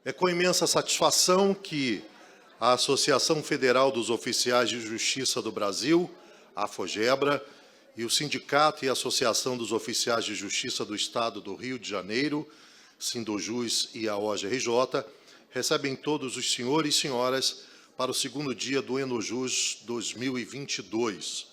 É com imensa satisfação que a Associação Federal dos Oficiais de Justiça do Brasil, a AFOGEBRA, e o Sindicato e Associação dos Oficiais de Justiça do Estado do Rio de Janeiro, Sindojus e a OGRJ, recebem todos os senhores e senhoras para o segundo dia do Enojus 2022.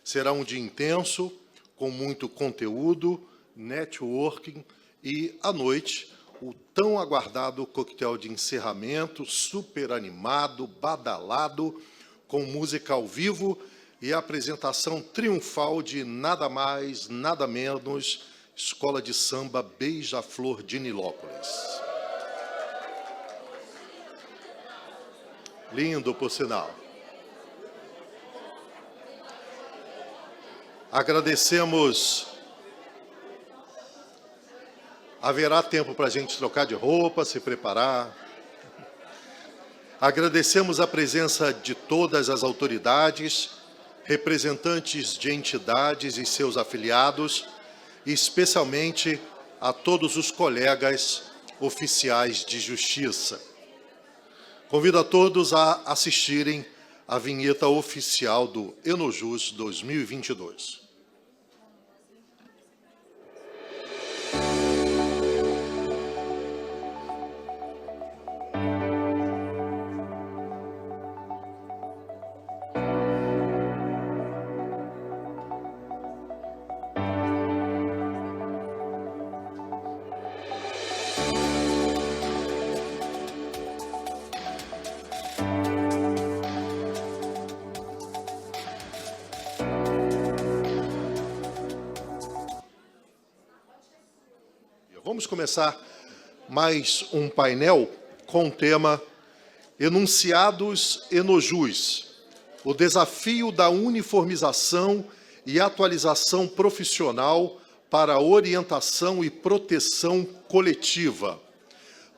Será um dia intenso, com muito conteúdo, networking e, à noite, o tão aguardado coquetel de encerramento, super animado, badalado, com música ao vivo e a apresentação triunfal de nada mais, nada menos, Escola de Samba Beija-Flor de Nilópolis. Lindo, por sinal. Agradecemos. Haverá tempo para a gente trocar de roupa, se preparar. Agradecemos a presença de todas as autoridades, representantes de entidades e seus afiliados, e especialmente a todos os colegas oficiais de justiça. Convido a todos a assistirem à vinheta oficial do Enojus 2022. Vamos começar mais um painel com o tema Enunciados Enojus, o desafio da uniformização e atualização profissional para a orientação e proteção coletiva.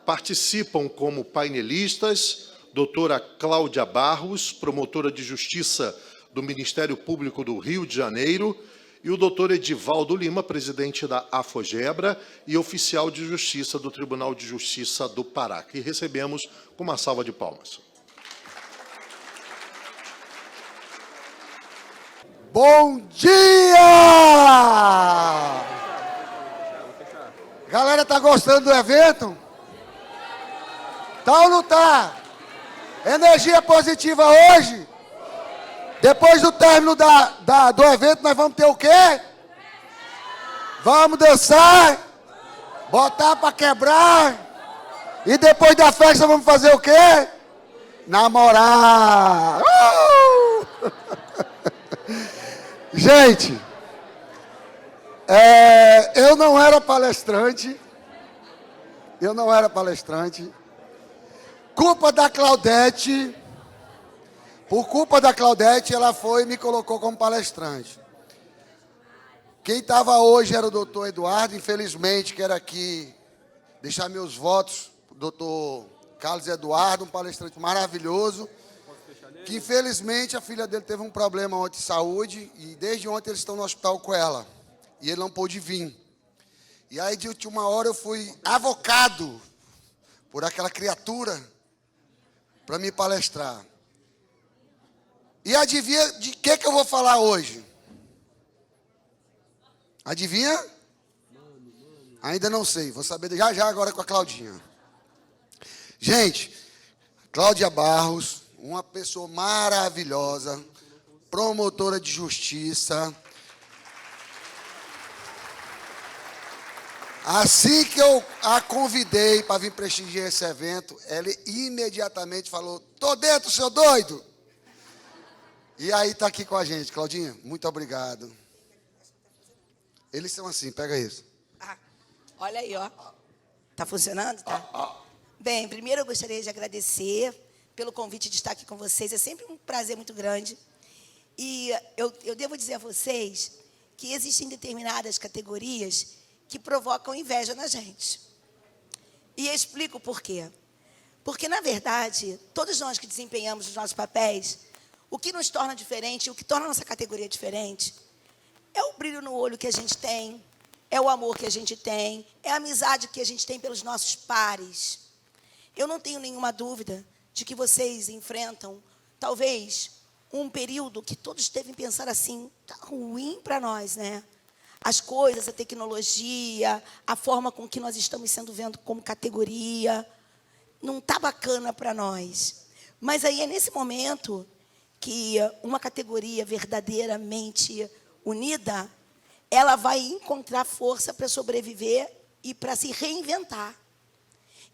Participam como painelistas doutora Cláudia Barros, promotora de Justiça do Ministério Público do Rio de Janeiro, e o doutor Edivaldo Lima, presidente da AFOGEBRA e oficial de Justiça do Tribunal de Justiça do Pará, que recebemos com uma salva de palmas. Bom dia! Galera, tá gostando do evento? Tá ou não tá? Energia positiva hoje? Depois do término do evento, nós vamos ter o quê? Vamos dançar, botar para quebrar. E depois da festa, vamos fazer o quê? Namorar. Gente, eu não era palestrante. Culpa da Claudete. Por culpa da Claudete, ela foi e me colocou como palestrante. Quem estava hoje era o doutor Eduardo, infelizmente, quero aqui deixar meus votos para o doutor Carlos Eduardo, um palestrante maravilhoso, que infelizmente a filha dele teve um problema ontem de saúde, e desde ontem eles estão no hospital com ela, e ele não pôde vir. E aí, de última hora, eu fui avocado por aquela criatura para me palestrar. E adivinha de que eu vou falar hoje? Adivinha? Ainda não sei, vou saber já agora com a Claudinha. Gente, Cláudia Barros, uma pessoa maravilhosa, promotora de justiça. Assim que eu a convidei para vir prestigiar esse evento, ela imediatamente falou: "Tô dentro, seu doido!" E aí está aqui com a gente, Claudinha, muito obrigado. Eles são assim, pega isso. Olha aí, ó. Tá funcionando? Tá? Bem, primeiro eu gostaria de agradecer pelo convite de estar aqui com vocês. É sempre um prazer muito grande. E eu devo dizer a vocês que existem determinadas categorias que provocam inveja na gente. E eu explico por quê. Porque, na verdade, todos nós que desempenhamos os nossos papéis, o que nos torna diferente, o que torna a nossa categoria diferente, é o brilho no olho que a gente tem, é o amor que a gente tem, é a amizade que a gente tem pelos nossos pares. Eu não tenho nenhuma dúvida de que vocês enfrentam, talvez, um período que todos devem pensar assim, tá ruim para nós, né? As coisas, a tecnologia, a forma com que nós estamos sendo vendo como categoria, não está bacana para nós. Mas aí é nesse momento que uma categoria verdadeiramente unida, ela vai encontrar força para sobreviver e para se reinventar.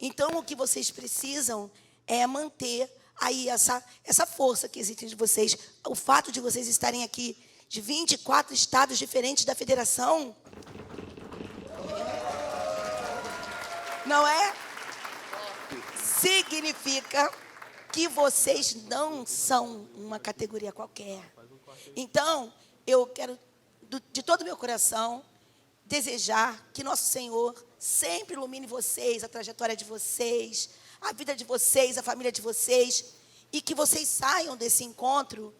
Então, o que vocês precisam é manter aí essa força que existe de vocês. O fato de vocês estarem aqui de 24 estados diferentes da federação, não é? Significa que vocês não são uma categoria qualquer. Então, eu quero, de todo o meu coração, desejar que nosso Senhor sempre ilumine vocês, a trajetória de vocês, a vida de vocês, a família de vocês, e que vocês saiam desse encontro,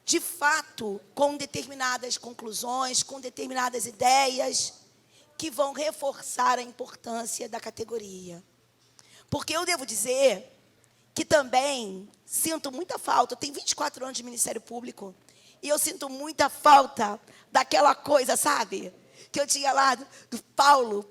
de fato, com determinadas conclusões, com determinadas ideias, que vão reforçar a importância da categoria. Porque eu devo dizer que também sinto muita falta. Eu tenho 24 anos de Ministério Público e eu sinto muita falta daquela coisa, sabe? Que eu tinha lá do Paulo,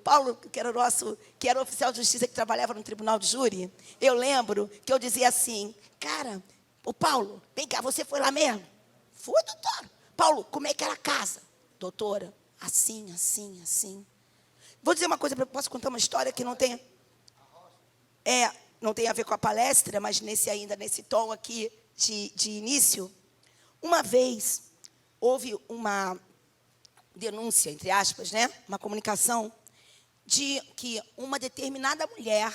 que era o oficial de justiça que trabalhava no tribunal de júri. Eu lembro que eu dizia assim, cara, o Paulo, vem cá, você foi lá mesmo? Fui, doutora. Paulo, como é que era a casa? Doutora, assim, assim, assim. Vou dizer uma coisa, posso contar uma história que não tem... não tem a ver com a palestra, mas nesse tom aqui de início. Uma vez, houve uma denúncia, entre aspas, né? Uma comunicação de que uma determinada mulher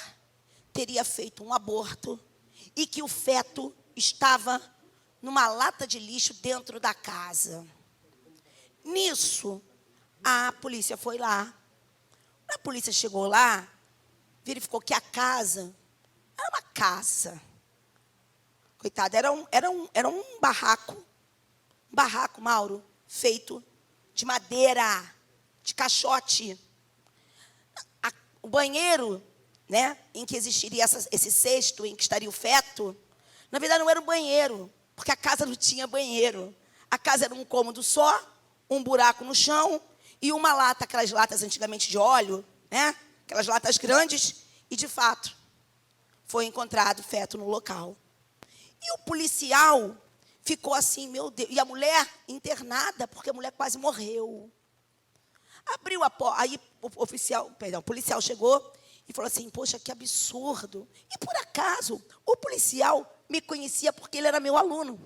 teria feito um aborto e que o feto estava numa lata de lixo dentro da casa. Nisso, a polícia foi lá. A polícia chegou lá, verificou que a casa era uma casa. Coitada, era um barraco. Um barraco, Mauro, feito de madeira, de caixote. O banheiro, né, em que existiria esse cesto, em que estaria o feto, na verdade não era um banheiro, porque a casa não tinha banheiro. A casa era um cômodo só, um buraco no chão e uma lata, aquelas latas antigamente de óleo, né, aquelas latas grandes, e de fato foi encontrado feto no local. E o policial ficou assim, meu Deus, e a mulher internada, porque a mulher quase morreu. Abriu a porta, aí o policial chegou e falou assim, poxa, que absurdo. E por acaso, o policial me conhecia porque ele era meu aluno.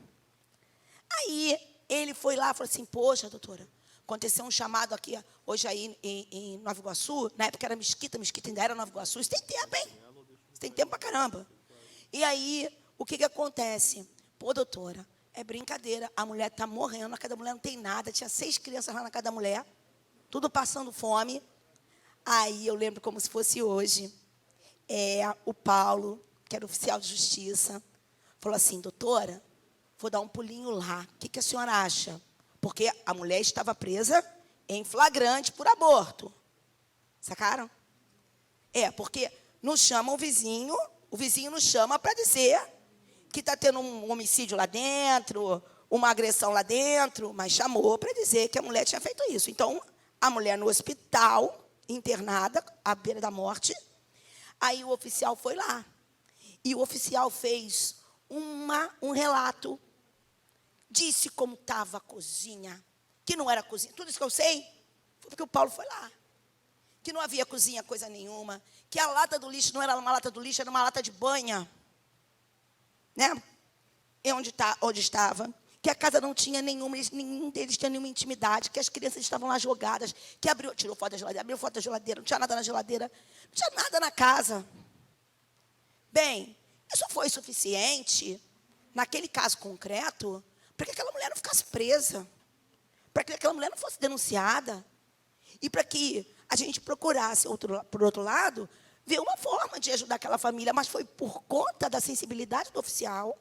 Aí ele foi lá e falou assim, poxa, doutora, aconteceu um chamado aqui, hoje aí em Nova Iguaçu, na época era Mesquita ainda era Nova Iguaçu, isso tem tempo, hein? Isso tem tempo pra caramba. E aí, o que acontece? Pô, doutora, é brincadeira, a mulher está morrendo, na casa da mulher não tem nada, tinha 6 crianças lá na casa da mulher, tudo passando fome. Aí eu lembro como se fosse hoje, o Paulo, que era oficial de justiça, falou assim, doutora, vou dar um pulinho lá, o que a senhora acha? Porque a mulher estava presa em flagrante por aborto. Sacaram? Porque nos chama o vizinho nos chama para dizer que está tendo um homicídio lá dentro, uma agressão lá dentro, mas chamou para dizer que a mulher tinha feito isso. Então, a mulher no hospital, internada, à beira da morte, aí o oficial foi lá. E o oficial fez um relato, disse como estava a cozinha, que não era cozinha. Tudo isso que eu sei foi porque o Paulo foi lá. Que não havia cozinha, coisa nenhuma. Que a lata do lixo não era uma lata do lixo, era uma lata de banha. Né? E onde estava. Que a casa não tinha nenhum deles tinha nenhuma intimidade. Que as crianças estavam lá jogadas. Que tirou foto da geladeira, abriu foto da geladeira. Não tinha nada na geladeira. Não tinha nada na casa. Bem, isso foi suficiente, naquele caso concreto, para que aquela mulher não ficasse presa. Para que aquela mulher não fosse denunciada. E para que a gente procurasse, por outro lado, ver uma forma de ajudar aquela família. Mas foi por conta da sensibilidade do oficial,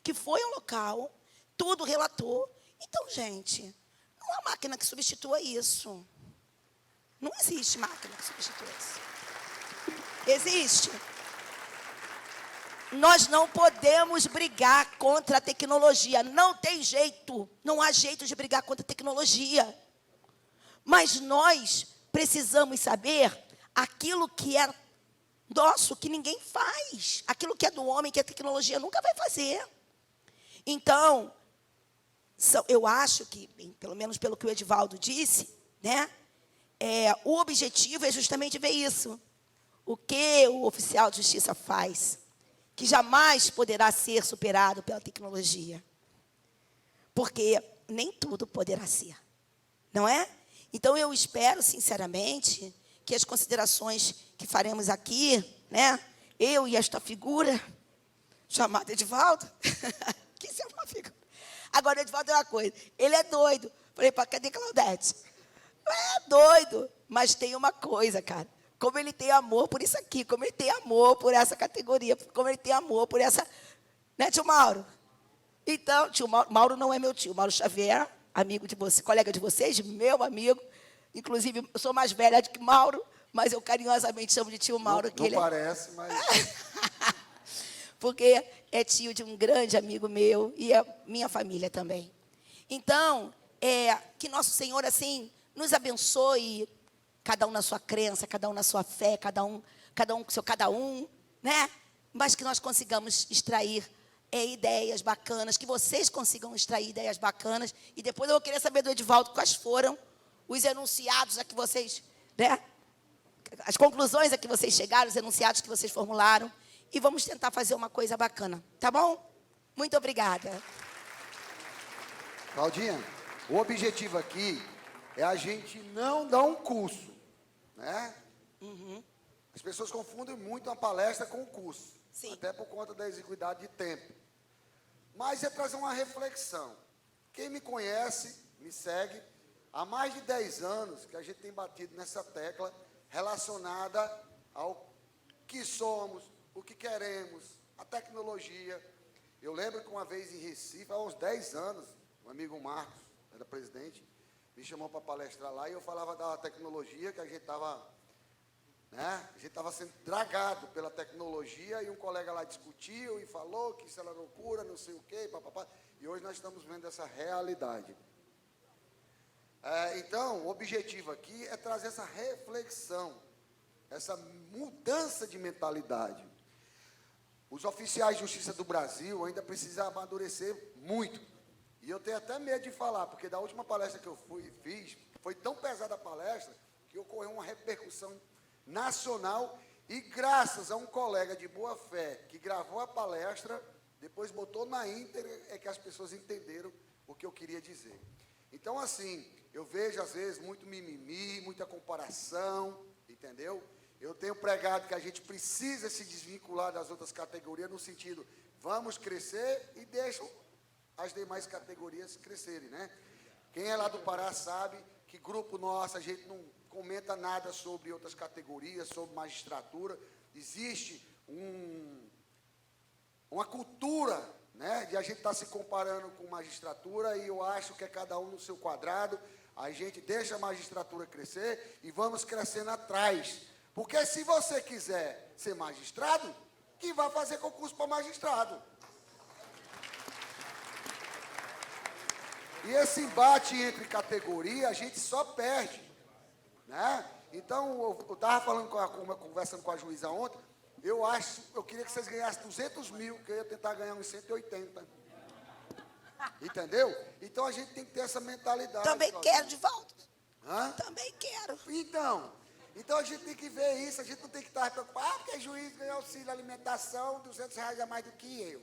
que foi ao local, tudo relatou. Então, gente, não há máquina que substitua isso. Não existe máquina que substitua isso. Existe? Nós não podemos brigar contra a tecnologia. Não tem jeito. Não há jeito de brigar contra a tecnologia. Mas nós precisamos saber aquilo que é nosso, que ninguém faz. Aquilo que é do homem, que a tecnologia nunca vai fazer. Então, eu acho que, pelo menos pelo que o Edivaldo disse, né, o objetivo é justamente ver isso. O que o oficial de justiça faz, que jamais poderá ser superado pela tecnologia. Porque nem tudo poderá ser, não é? Então, eu espero, sinceramente, que as considerações que faremos aqui, né, eu e esta figura, chamada Edivaldo, que isso é uma figura. Agora, o Edivaldo é uma coisa, ele é doido. Falei, cadê Claudete? É doido, mas tem uma coisa, cara. Como ele tem amor por isso aqui, como ele tem amor por essa categoria, como ele tem amor por essa... Né, tio Mauro? Então, tio Mauro não é meu tio, Mauro Xavier, amigo de você, colega de vocês, meu amigo. Inclusive, eu sou mais velha do que Mauro, mas eu carinhosamente chamo de tio Mauro. Não parece, mas... Porque é tio de um grande amigo meu e é minha família também. Então, que nosso Senhor, assim, nos abençoe, cada um na sua crença, cada um na sua fé, cada um com seu cada um, né? Mas que nós consigamos extrair ideias bacanas, que vocês consigam extrair ideias bacanas. E depois eu vou querer saber do Edivaldo quais foram os enunciados a que vocês, né? As conclusões a que vocês chegaram, os enunciados que vocês formularam. E vamos tentar fazer uma coisa bacana, tá bom? Muito obrigada. Claudinha, o objetivo aqui é a gente não dar um curso, né? Uhum. As pessoas confundem muito uma palestra com um curso. Sim. Até por conta da exiguidade de tempo. Mas é trazer uma reflexão. Quem me conhece, me segue, há mais de 10 anos que a gente tem batido nessa tecla relacionada ao que somos, o que queremos, a tecnologia. Eu lembro que uma vez em Recife, há uns 10 anos, um amigo Marcos, era presidente, me chamou para palestrar lá e eu falava da tecnologia, que a gente estava... Né? A gente estava sendo dragado pela tecnologia e um colega lá discutiu e falou que isso era loucura, não sei o quê, papapá, e hoje nós estamos vendo essa realidade. Então, o objetivo aqui é trazer essa reflexão, essa mudança de mentalidade. Os oficiais de justiça do Brasil ainda precisam amadurecer muito. E eu tenho até medo de falar, porque da última palestra que eu fiz, foi tão pesada a palestra, que ocorreu uma repercussão nacional, e graças a um colega de boa fé que gravou a palestra, depois botou na íntegra, é que as pessoas entenderam o que eu queria dizer. Então, assim, eu vejo às vezes muito mimimi, muita comparação, entendeu? Eu tenho pregado que a gente precisa se desvincular das outras categorias, no sentido, vamos crescer e deixam as demais categorias crescerem, né? Quem é lá do Pará sabe que grupo nosso, a gente não comenta nada sobre outras categorias, sobre magistratura. Existe uma cultura, né, de a gente estar se comparando com magistratura, e eu acho que é cada um no seu quadrado. A gente deixa a magistratura crescer e vamos crescendo atrás. Porque se você quiser ser magistrado, que vai fazer concurso para magistrado. E esse embate entre categoria, a gente só perde, né? Então, eu estava conversando com a juíza ontem, eu queria que vocês ganhassem 200 mil, que eu ia tentar ganhar uns 180. Entendeu? Então, a gente tem que ter essa mentalidade. Também quero, Edivaldo. Hã? Também quero. Então, a gente tem que ver isso, a gente não tem que estar preocupado, porque o juiz ganha auxílio alimentação, R$200 a mais do que eu.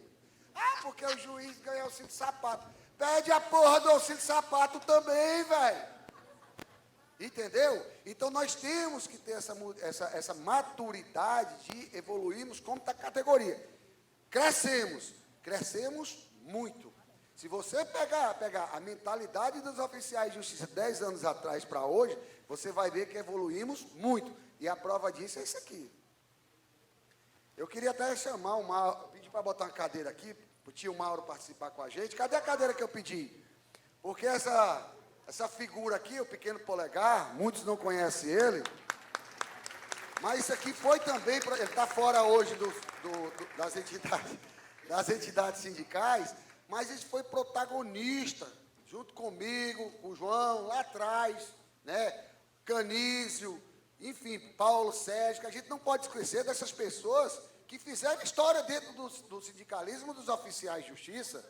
Porque o juiz ganha auxílio sapato. Pede a porra do auxílio sapato também, velho. Entendeu? Então, nós temos que ter essa maturidade de evoluirmos como da categoria. Crescemos muito. Se você pegar a mentalidade dos oficiais de justiça 10 anos atrás para hoje, você vai ver que evoluímos muito. E a prova disso é isso aqui. Eu queria até chamar o Mauro, pedir para botar uma cadeira aqui, para o tio Mauro participar com a gente. Cadê a cadeira que eu pedi? Porque essa figura aqui, o pequeno polegar, muitos não conhecem ele. Mas isso aqui foi também, ele está fora hoje das entidades sindicais, mas isso foi protagonista, junto comigo, com o João, lá atrás, né? Canísio, enfim, Paulo Sérgio, que a gente não pode esquecer dessas pessoas que fizeram história dentro do sindicalismo dos oficiais de justiça,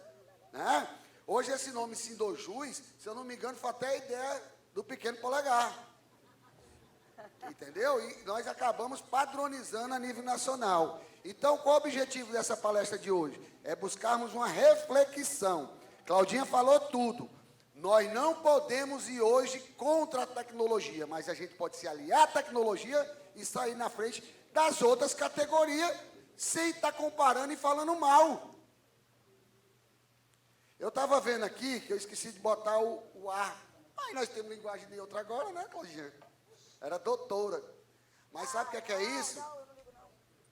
né? Hoje esse nome Sindojus, se eu não me engano, foi até a ideia do Pequeno Polegar. Entendeu? E nós acabamos padronizando a nível nacional. Então, qual o objetivo dessa palestra de hoje? É buscarmos uma reflexão. Claudinha falou tudo. Nós não podemos ir hoje contra a tecnologia, mas a gente pode se aliar à tecnologia e sair na frente das outras categorias, sem estar comparando e falando mal. Eu estava vendo aqui, que eu esqueci de botar o ar. Aí nós temos linguagem neutra agora, né, Claudinha? Era doutora. Mas sabe o que é isso?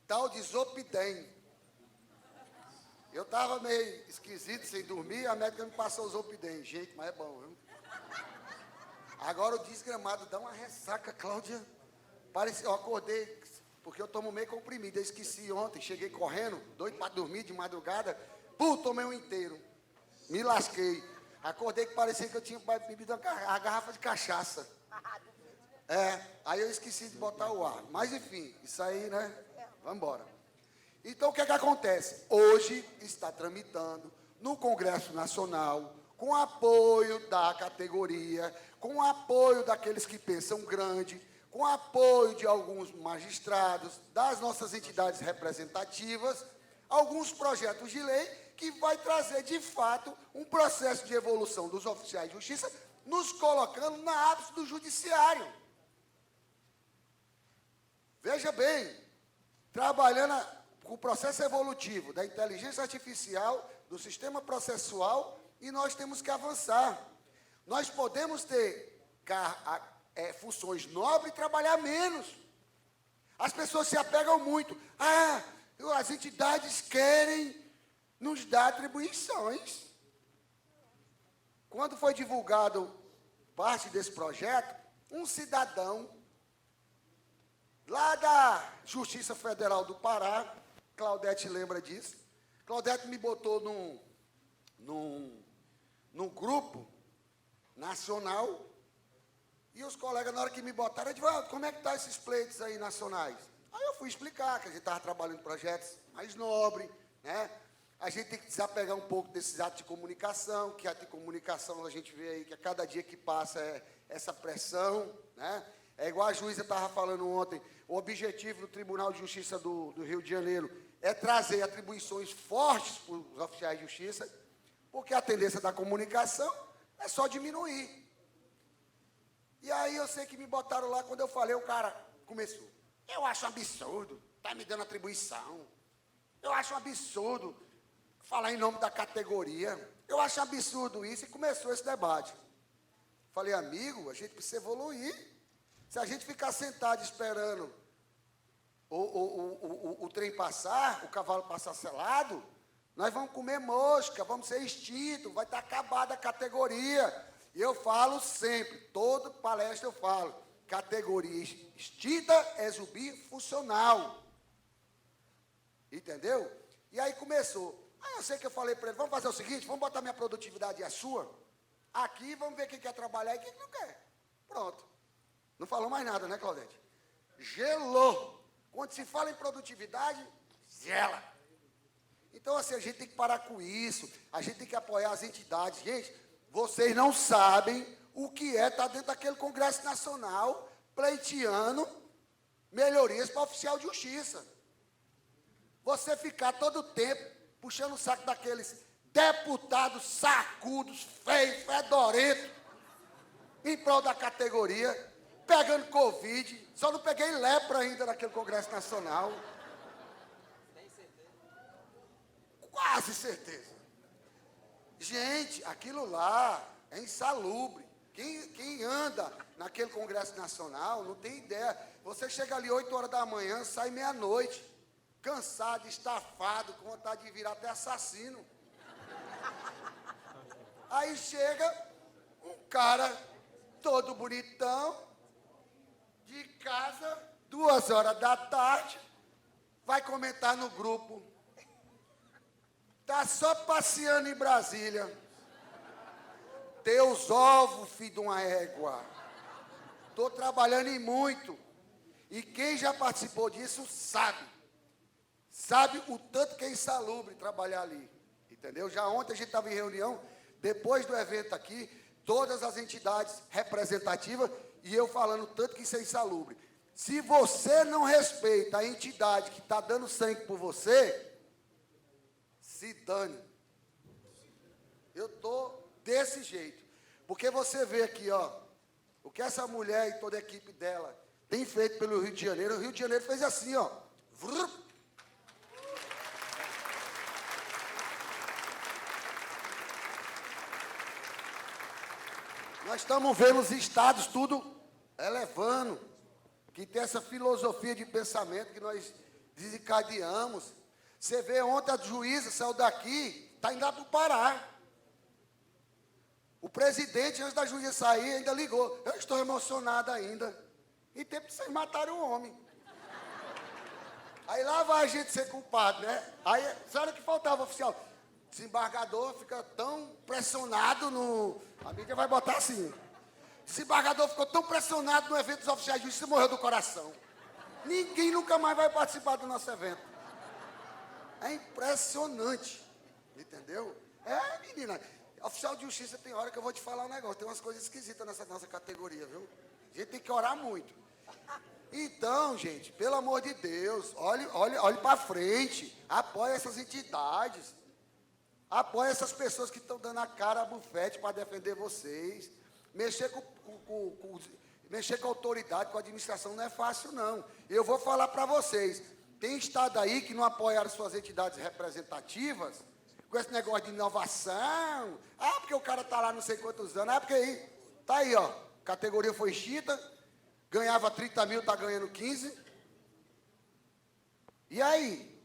Tal de Zopidem. Eu estava meio esquisito, sem dormir, a médica me passou o Zopidem. Gente, mas é bom, viu? Agora o desgramado dá uma ressaca, Cláudia. Parece, eu acordei, porque eu tomo meio comprimido. Eu esqueci ontem, cheguei correndo, doido para dormir de madrugada. Tomei um inteiro. Me lasquei. Acordei que parecia que eu tinha bebido a garrafa de cachaça. Aí eu esqueci de botar o ar. Mas, enfim, isso aí, né? Vamos embora. Então, o que é que acontece? Hoje está tramitando no Congresso Nacional, com apoio da categoria, com apoio daqueles que pensam grande, com apoio de alguns magistrados, das nossas entidades representativas, alguns projetos de lei que vai trazer, de fato, um processo de evolução dos oficiais de justiça, nos colocando na ápice do judiciário. Veja bem, trabalhando com o processo evolutivo da inteligência artificial, do sistema processual, e nós temos que avançar. Nós podemos ter funções nobres e trabalhar menos. As pessoas se apegam muito. As entidades querem nos dar atribuições. Quando foi divulgado parte desse projeto, um cidadão lá da Justiça Federal do Pará, Claudete lembra disso, Claudete me botou num grupo nacional, e os colegas, na hora que me botaram, eu disse, como é que estão esses pleitos aí nacionais? Aí eu fui explicar que a gente estava trabalhando em projetos mais nobres, né? A gente tem que desapegar um pouco desses atos de comunicação, que ato de comunicação a gente vê aí que a cada dia que passa é essa pressão, né? É igual a juíza estava falando ontem, o objetivo do Tribunal de Justiça do Rio de Janeiro é trazer atribuições fortes para os oficiais de justiça, porque a tendência da comunicação é só diminuir. E aí eu sei que me botaram lá, quando eu falei, o cara começou. Eu acho um absurdo, está me dando atribuição. Eu acho um absurdo falar em nome da categoria. Eu acho um absurdo isso, e começou esse debate. Falei, amigo, a gente precisa evoluir. Se a gente ficar sentado esperando o trem passar, o cavalo passar selado, nós vamos comer mosca, vamos ser extintos, vai estar acabada a categoria. E eu falo sempre, toda palestra eu falo, categoria extinta é zumbi funcional. Entendeu? E aí começou. Aí eu sei que eu falei para ele, vamos fazer o seguinte, vamos botar minha produtividade e a sua, aqui vamos ver quem quer trabalhar e quem não quer. Pronto. Não falou mais nada, né, Claudete? Gelou. Quando se fala em produtividade, gela. Então, assim, a gente tem que parar com isso. A gente tem que apoiar as entidades. Gente, vocês não sabem o que é estar dentro daquele Congresso Nacional pleiteando melhorias para o oficial de justiça. Você ficar todo o tempo puxando o saco daqueles deputados sacudos, feios, fedorentos, em prol da categoria, pegando Covid, só não peguei lepra ainda naquele Congresso Nacional. Tem certeza? Quase certeza. Gente, aquilo lá é insalubre. Quem anda naquele Congresso Nacional não tem ideia. Você chega ali 8 horas da manhã, sai meia-noite, cansado, estafado, com vontade de virar até assassino. Aí chega um cara todo bonitão, de casa, 2h da tarde, vai comentar no grupo. Tá só passeando em Brasília. Teus ovos, filho de uma égua. Tô trabalhando em muito. E quem já participou disso sabe. Sabe o tanto que é insalubre trabalhar ali. Entendeu? Já ontem a gente estava em reunião, depois do evento aqui, todas as entidades representativas, e eu falando tanto que isso é insalubre. Se você não respeita a entidade que está dando sangue por você, se dane. Eu estou desse jeito. Porque você vê aqui, ó, o que essa mulher e toda a equipe dela tem feito pelo Rio de Janeiro. O Rio de Janeiro fez assim, ó. Vrr. Nós estamos vendo os estados tudo elevando, que tem essa filosofia de pensamento que nós desencadeamos. Você vê, ontem a juíza saiu daqui, está indo lá para o Pará. O presidente, antes da juíza sair, ainda ligou. Eu estou emocionado ainda. Em tempo que vocês mataram o homem. Aí lá vai a gente ser culpado, né? Aí, sabe o que faltava, oficial? Desembargador fica tão pressionado no... A mídia vai botar assim. Desembargador ficou tão pressionado no evento dos oficiais de justiça e morreu do coração. Ninguém nunca mais vai participar do nosso evento. É impressionante. Entendeu? É, menina. Oficial de justiça tem hora que eu vou te falar um negócio. Tem umas coisas esquisitas nessa nossa categoria, viu? A gente tem que orar muito. Então, gente, pelo amor de Deus, olhe para frente. Apoie essas entidades. Apoie essas pessoas que estão dando a cara a bufete para defender vocês. Mexer com a autoridade, com a administração não é fácil, não. Eu vou falar para vocês. Tem estado aí que não apoiaram suas entidades representativas, com esse negócio de inovação. Ah, porque o cara está lá não sei quantos anos. Ah, porque aí, tá aí, ó. Categoria foi extinta, ganhava 30 mil, está ganhando 15. E aí?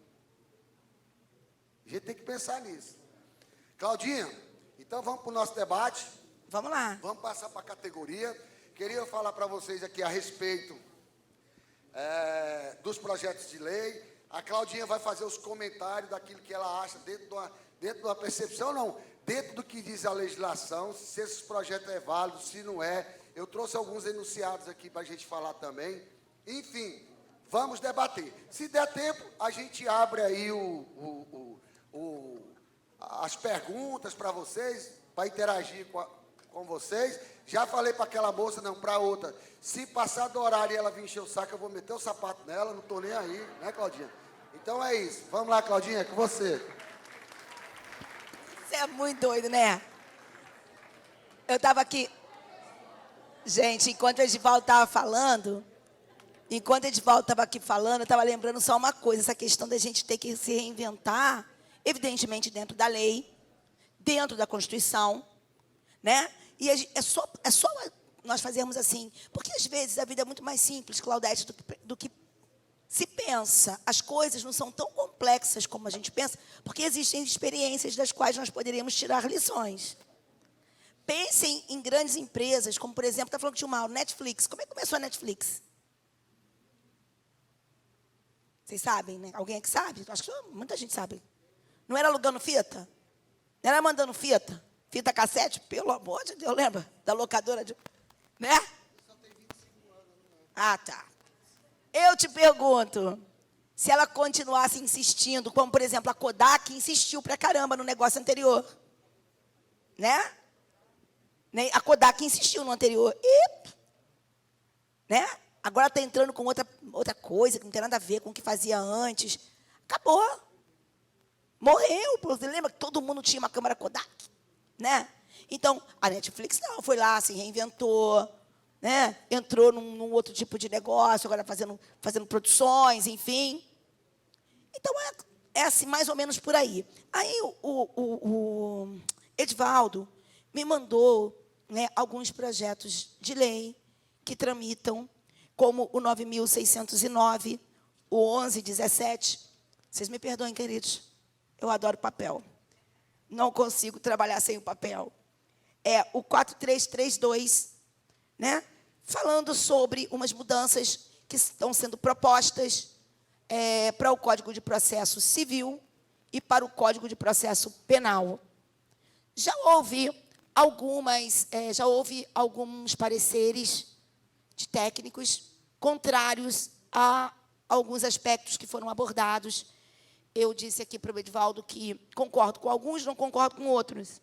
A gente tem que pensar nisso. Claudinha, então vamos para o nosso debate. Vamos lá. Vamos passar para a categoria. Queria falar para vocês aqui a respeito dos projetos de lei. A Claudinha vai fazer os comentários daquilo que ela acha dentro de uma percepção, não, dentro do que diz a legislação, se esses projetos é válido, se não é. Eu trouxe alguns enunciados aqui para a gente falar também. Enfim, vamos debater. Se der tempo, a gente abre aí as perguntas para vocês, para interagir com vocês. Já falei para aquela moça, não, para outra. Se passar do horário e ela vir encher o saco, eu vou meter o sapato nela, não estou nem aí, né, Claudinha? Então é isso. Vamos lá, Claudinha, é com você. Você é muito doido, né? Eu estava aqui... Gente, enquanto o Edivaldo estava falando, eu estava lembrando só uma coisa, essa questão da gente ter que se reinventar, evidentemente dentro da lei, dentro da Constituição, né? E é só nós fazermos assim, porque às vezes a vida é muito mais simples, Claudete, do que se pensa. As coisas não são tão complexas como a gente pensa, porque existem experiências das quais nós poderíamos tirar lições. Pensem em grandes empresas, como, por exemplo, está falando que tinha uma Netflix. Como é que começou a Netflix? Vocês sabem, né? Alguém aqui sabe? Acho que muita gente sabe. Não era alugando fita? Não era mandando fita? Fita cassete? Pelo amor de Deus, lembra? Da locadora de... Né? Só tem 25 anos, não é? Ah, tá. Eu te pergunto, se ela continuasse insistindo, como, por exemplo, a Kodak insistiu pra caramba no negócio anterior. Né? A Kodak insistiu no anterior. E, né? Agora está entrando com outra coisa, que não tem nada a ver com o que fazia antes. Acabou. Morreu. Você lembra que todo mundo tinha uma câmera Kodak? Né? Então, a Netflix não, foi lá, se reinventou, né? Entrou num outro tipo de negócio, agora fazendo produções, enfim. Então, é assim, mais ou menos por aí. Aí, o Edivaldo me mandou, né, alguns projetos de lei que tramitam, como o 9.609, o 1117. Vocês me perdoem, queridos, eu adoro papel. Não consigo trabalhar sem o papel. O 4332, né, falando sobre umas mudanças que estão sendo propostas para o Código de Processo Civil e para o Código de Processo Penal. Já houve alguns pareceres de técnicos contrários a alguns aspectos que foram abordados. Eu disse aqui para o Edivaldo que concordo com alguns, não concordo com outros.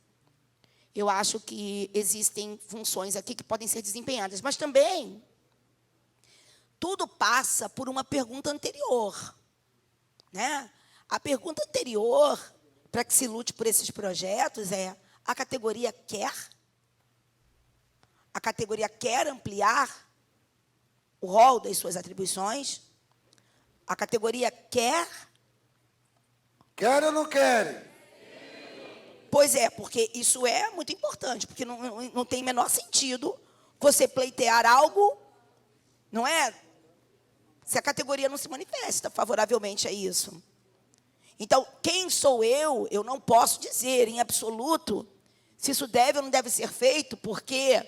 Eu acho que existem funções aqui que podem ser desempenhadas, mas também tudo passa por uma pergunta anterior, né? A pergunta anterior para que se lute por esses projetos é: a categoria quer? A categoria quer ampliar o rol das suas atribuições? A categoria quer? Quer ou não quer? Pois é, porque isso é muito importante, porque não tem menor sentido você pleitear algo, não é? Se a categoria não se manifesta favoravelmente a isso. Então, quem sou eu? Eu não posso dizer em absoluto se isso deve ou não deve ser feito, porque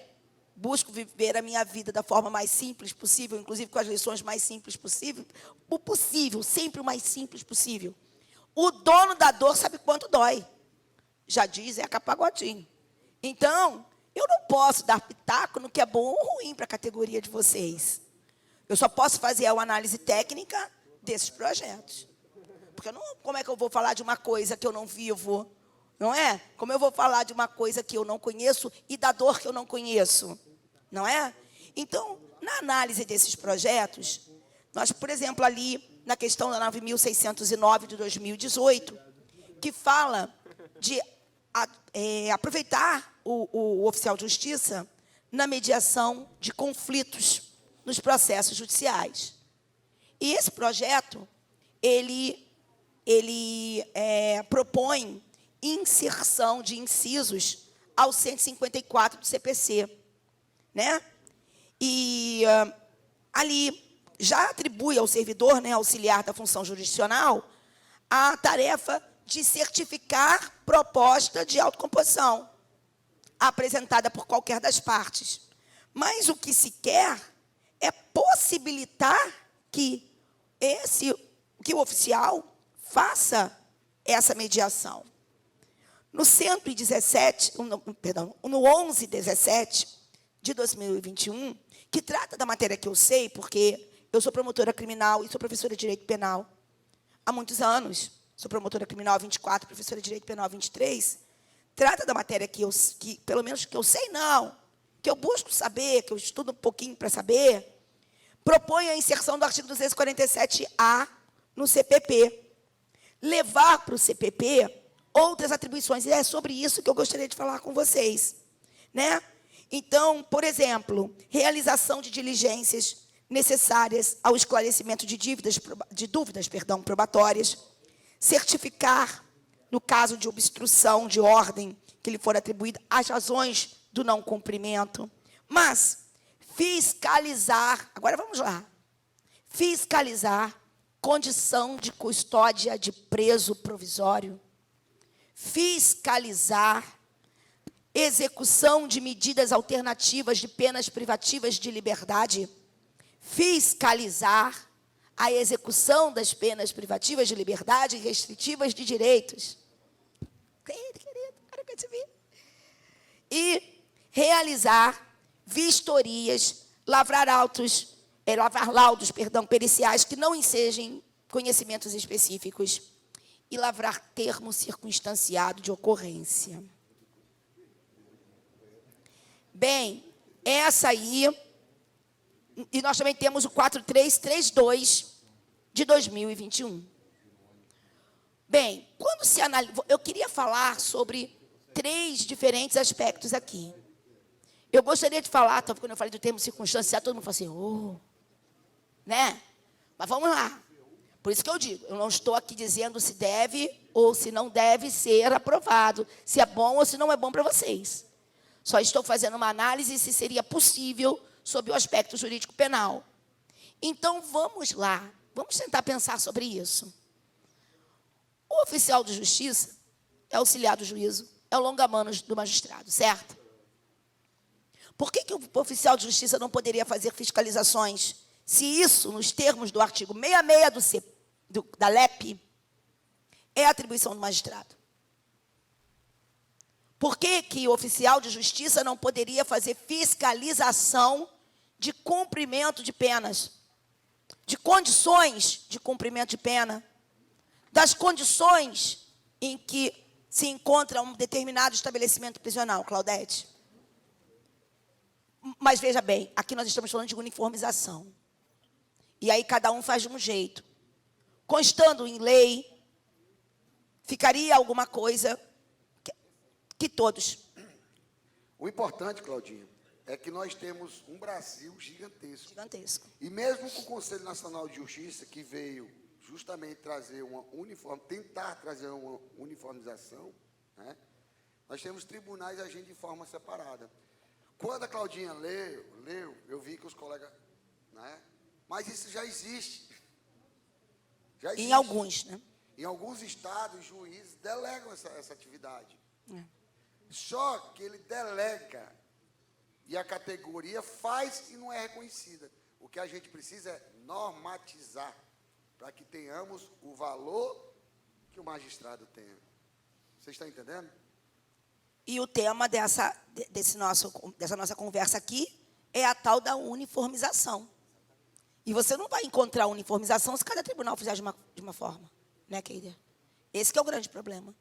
busco viver a minha vida da forma mais simples possível, inclusive com as lições mais simples possível. O possível, sempre o mais simples possível. O dono da dor sabe quanto dói. Já diz Zeca Pagodinho. Então, eu não posso dar pitaco no que é bom ou ruim para a categoria de vocês. Eu só posso fazer uma análise técnica desses projetos. Porque como é que eu vou falar de uma coisa que eu não vivo? Não é? Como eu vou falar de uma coisa que eu não conheço e da dor que eu não conheço? Não é? Então, na análise desses projetos, nós, por exemplo, ali na questão da 9.609 de 2018, que fala de aproveitar o oficial de justiça na mediação de conflitos nos processos judiciais. E esse projeto, ele propõe inserção de incisos ao 154 do CPC, né? E ali já atribui ao servidor, né, auxiliar da função jurisdicional, a tarefa de certificar proposta de autocomposição apresentada por qualquer das partes. Mas o que se quer é possibilitar que o oficial faça essa mediação. No 1117 de 2021, que trata da matéria que eu sei, porque eu sou promotora criminal e sou professora de direito penal há muitos anos. Sou promotora criminal há 24, professora de direito penal há 23. Trata da matéria que pelo menos que eu sei, não, que eu busco saber, que eu estudo um pouquinho para saber, propõe a inserção do artigo 247-A no CPP. Levar para o CPP outras atribuições. E é sobre isso que eu gostaria de falar com vocês, né? Então, por exemplo, realização de diligências necessárias ao esclarecimento de dúvidas probatórias, certificar, no caso de obstrução de ordem que lhe for atribuída, as razões do não cumprimento, mas fiscalizar, agora vamos lá, fiscalizar condição de custódia de preso provisório, fiscalizar execução de medidas alternativas de penas privativas de liberdade, fiscalizar a execução das penas privativas de liberdade e restritivas de direitos. Querido, quero que eu te vi. E realizar vistorias, lavrar laudos, periciais que não ensejem conhecimentos específicos e lavrar termo circunstanciado de ocorrência. Bem, essa aí, e nós também temos o 4332 de 2021. Bem, quando se analisa, eu queria falar sobre 3 diferentes aspectos aqui. Eu gostaria de falar, quando eu falei do termo circunstanciado, todo mundo fala assim, né? Mas vamos lá. Por isso que eu digo, eu não estou aqui dizendo se deve ou se não deve ser aprovado, se é bom ou se não é bom para vocês. Só estou fazendo uma análise se seria possível sob o aspecto jurídico penal. Então, vamos lá. Vamos tentar pensar sobre isso. O oficial de justiça é auxiliar do juízo, é o longa-manos do magistrado, certo? Por que o oficial de justiça não poderia fazer fiscalizações se isso, nos termos do artigo 66 da LEP, é atribuição do magistrado. Por que o oficial de justiça não poderia fazer fiscalização de cumprimento de penas, de condições de cumprimento de pena, das condições em que se encontra um determinado estabelecimento prisional, Claudete? Mas veja bem, aqui nós estamos falando de uniformização. E aí cada um faz de um jeito. Constando em lei, ficaria alguma coisa que todos. O importante, Claudinha, é que nós temos um Brasil gigantesco. Gigantesco. E mesmo com o Conselho Nacional de Justiça, que veio justamente trazer tentar trazer uma uniformização, né, nós temos tribunais agindo de forma separada. Quando a Claudinha leu, eu vi que os colegas... Né, mas isso já existe. Já existe. Em alguns, né? Em alguns estados, juízes delegam essa atividade. Só que ele delega e a categoria faz e não é reconhecida. O que a gente precisa é normatizar para que tenhamos o valor que o magistrado tenha. Vocês estão entendendo? E o tema dessa nossa conversa aqui é a tal da uniformização. E você não vai encontrar uniformização se cada tribunal fizer de uma forma. Né, Keider? Esse que é o grande problema.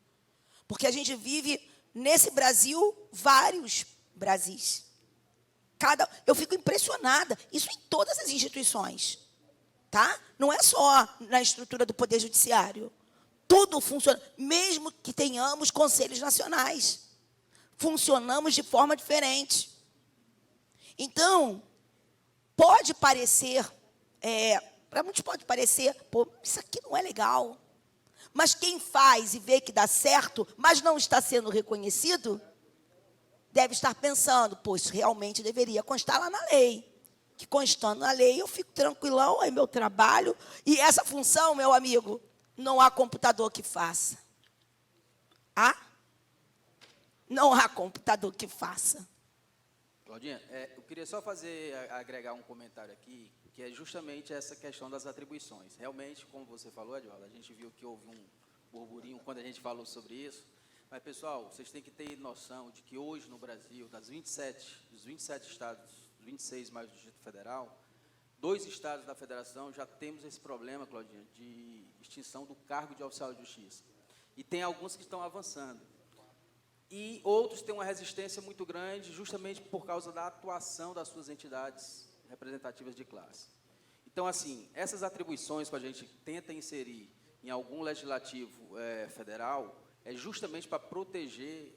Porque a gente vive, nesse Brasil, vários Brasis. Eu fico impressionada. Isso em todas as instituições. Tá? Não é só na estrutura do Poder Judiciário. Tudo funciona. Mesmo que tenhamos conselhos nacionais. Funcionamos de forma diferente. Então, pode parecer... para muitos pode parecer, pô, isso aqui não é legal. Mas quem faz e vê que dá certo, mas não está sendo reconhecido, deve estar pensando, pô, isso realmente deveria constar lá na lei. Que constando na lei, eu fico tranquilão, é meu trabalho. E essa função, meu amigo, não há computador que faça. Há? Não há computador que faça. Claudinha, eu queria só agregar um comentário aqui, que é justamente essa questão das atribuições. Realmente, como você falou, Edvaldo, a gente viu que houve um burburinho quando a gente falou sobre isso. Mas, pessoal, vocês têm que ter noção de que hoje no Brasil, dos 27 estados, 26 mais o Distrito Federal, 2 estados da federação já temos esse problema, Claudinha, de extinção do cargo de oficial de justiça. E tem alguns que estão avançando. E outros têm uma resistência muito grande, justamente por causa da atuação das suas entidades representativas de classe. Então, assim, essas atribuições que a gente tenta inserir em algum legislativo federal é justamente para proteger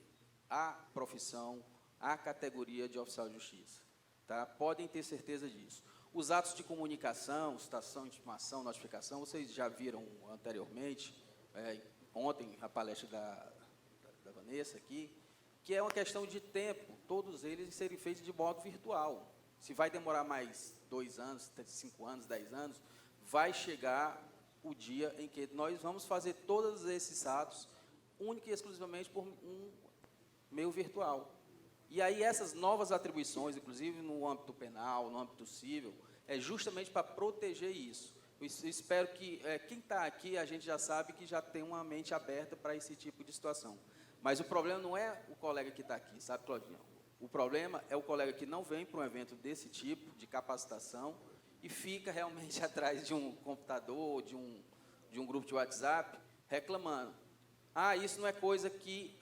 a profissão, a categoria de oficial de justiça. Tá? Podem ter certeza disso. Os atos de comunicação, citação, intimação, notificação, vocês já viram anteriormente, ontem, a palestra da Vanessa aqui, que é uma questão de tempo, todos eles serem feitos de modo virtual. Se vai demorar mais 2 anos, 5 anos, 10 anos, vai chegar o dia em que nós vamos fazer todos esses atos única e exclusivamente por um meio virtual. E aí essas novas atribuições, inclusive no âmbito penal, no âmbito civil, é justamente para proteger isso. Eu espero que quem está aqui, a gente já sabe que já tem uma mente aberta para esse tipo de situação. Mas o problema não é o colega que está aqui, sabe, Claudinha? O problema é o colega que não vem para um evento desse tipo, de capacitação, e fica realmente atrás de um computador, de um grupo de WhatsApp, reclamando. Ah, isso não é coisa que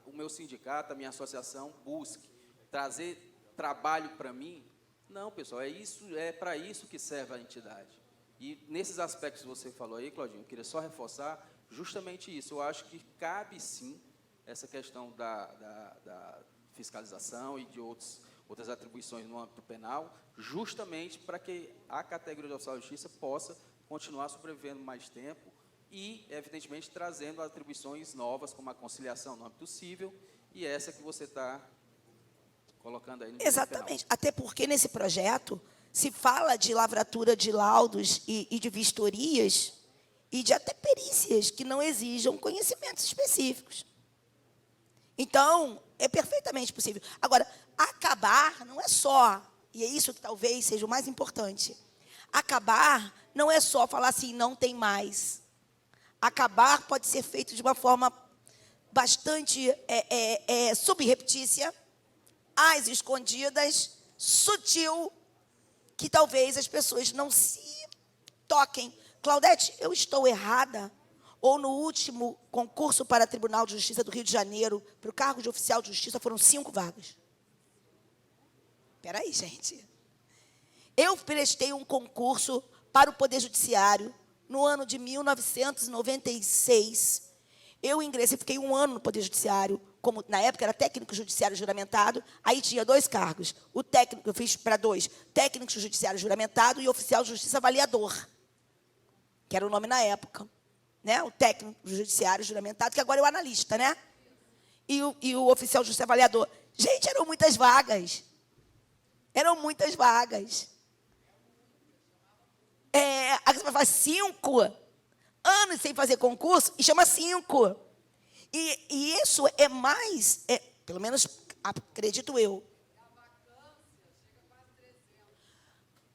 o meu sindicato, a minha associação, busque. Trazer trabalho para mim? Não, pessoal, é para isso que serve a entidade. E nesses aspectos que você falou aí, Claudinho, eu queria só reforçar justamente isso. Eu acho que cabe, sim, essa questão da fiscalização e de outras atribuições no âmbito penal, justamente para que a categoria de oficial de justiça possa continuar sobrevivendo mais tempo e, evidentemente, trazendo atribuições novas, como a conciliação no âmbito civil e essa que você está colocando aí no Exatamente. Até porque, nesse projeto, se fala de lavratura de laudos e de vistorias e de até perícias que não exijam conhecimentos específicos. Então, é perfeitamente possível. Agora, acabar não é só, e é isso que talvez seja o mais importante, acabar não é só falar assim, não tem mais. Acabar pode ser feito de uma forma bastante subreptícia, às escondidas, sutil, que talvez as pessoas não se toquem. Claudete, eu estou errada? Ou no último concurso para o Tribunal de Justiça do Rio de Janeiro, para o cargo de oficial de justiça, foram 5 vagas. Espera aí, gente. Eu prestei um concurso para o Poder Judiciário no ano de 1996. Eu ingressei, fiquei 1 ano no Poder Judiciário, como na época era técnico judiciário juramentado, aí tinha 2 cargos. O técnico, eu fiz para 2, técnico judiciário juramentado e oficial de justiça avaliador, que era o nome na época. Né? O técnico judiciário juramentado, que agora é o analista, né? E o oficial de justiça avaliador. Gente, eram muitas vagas. Eram muitas vagas. Aí você vai fazer 5 anos sem fazer concurso e chama 5. E isso é mais, pelo menos acredito eu.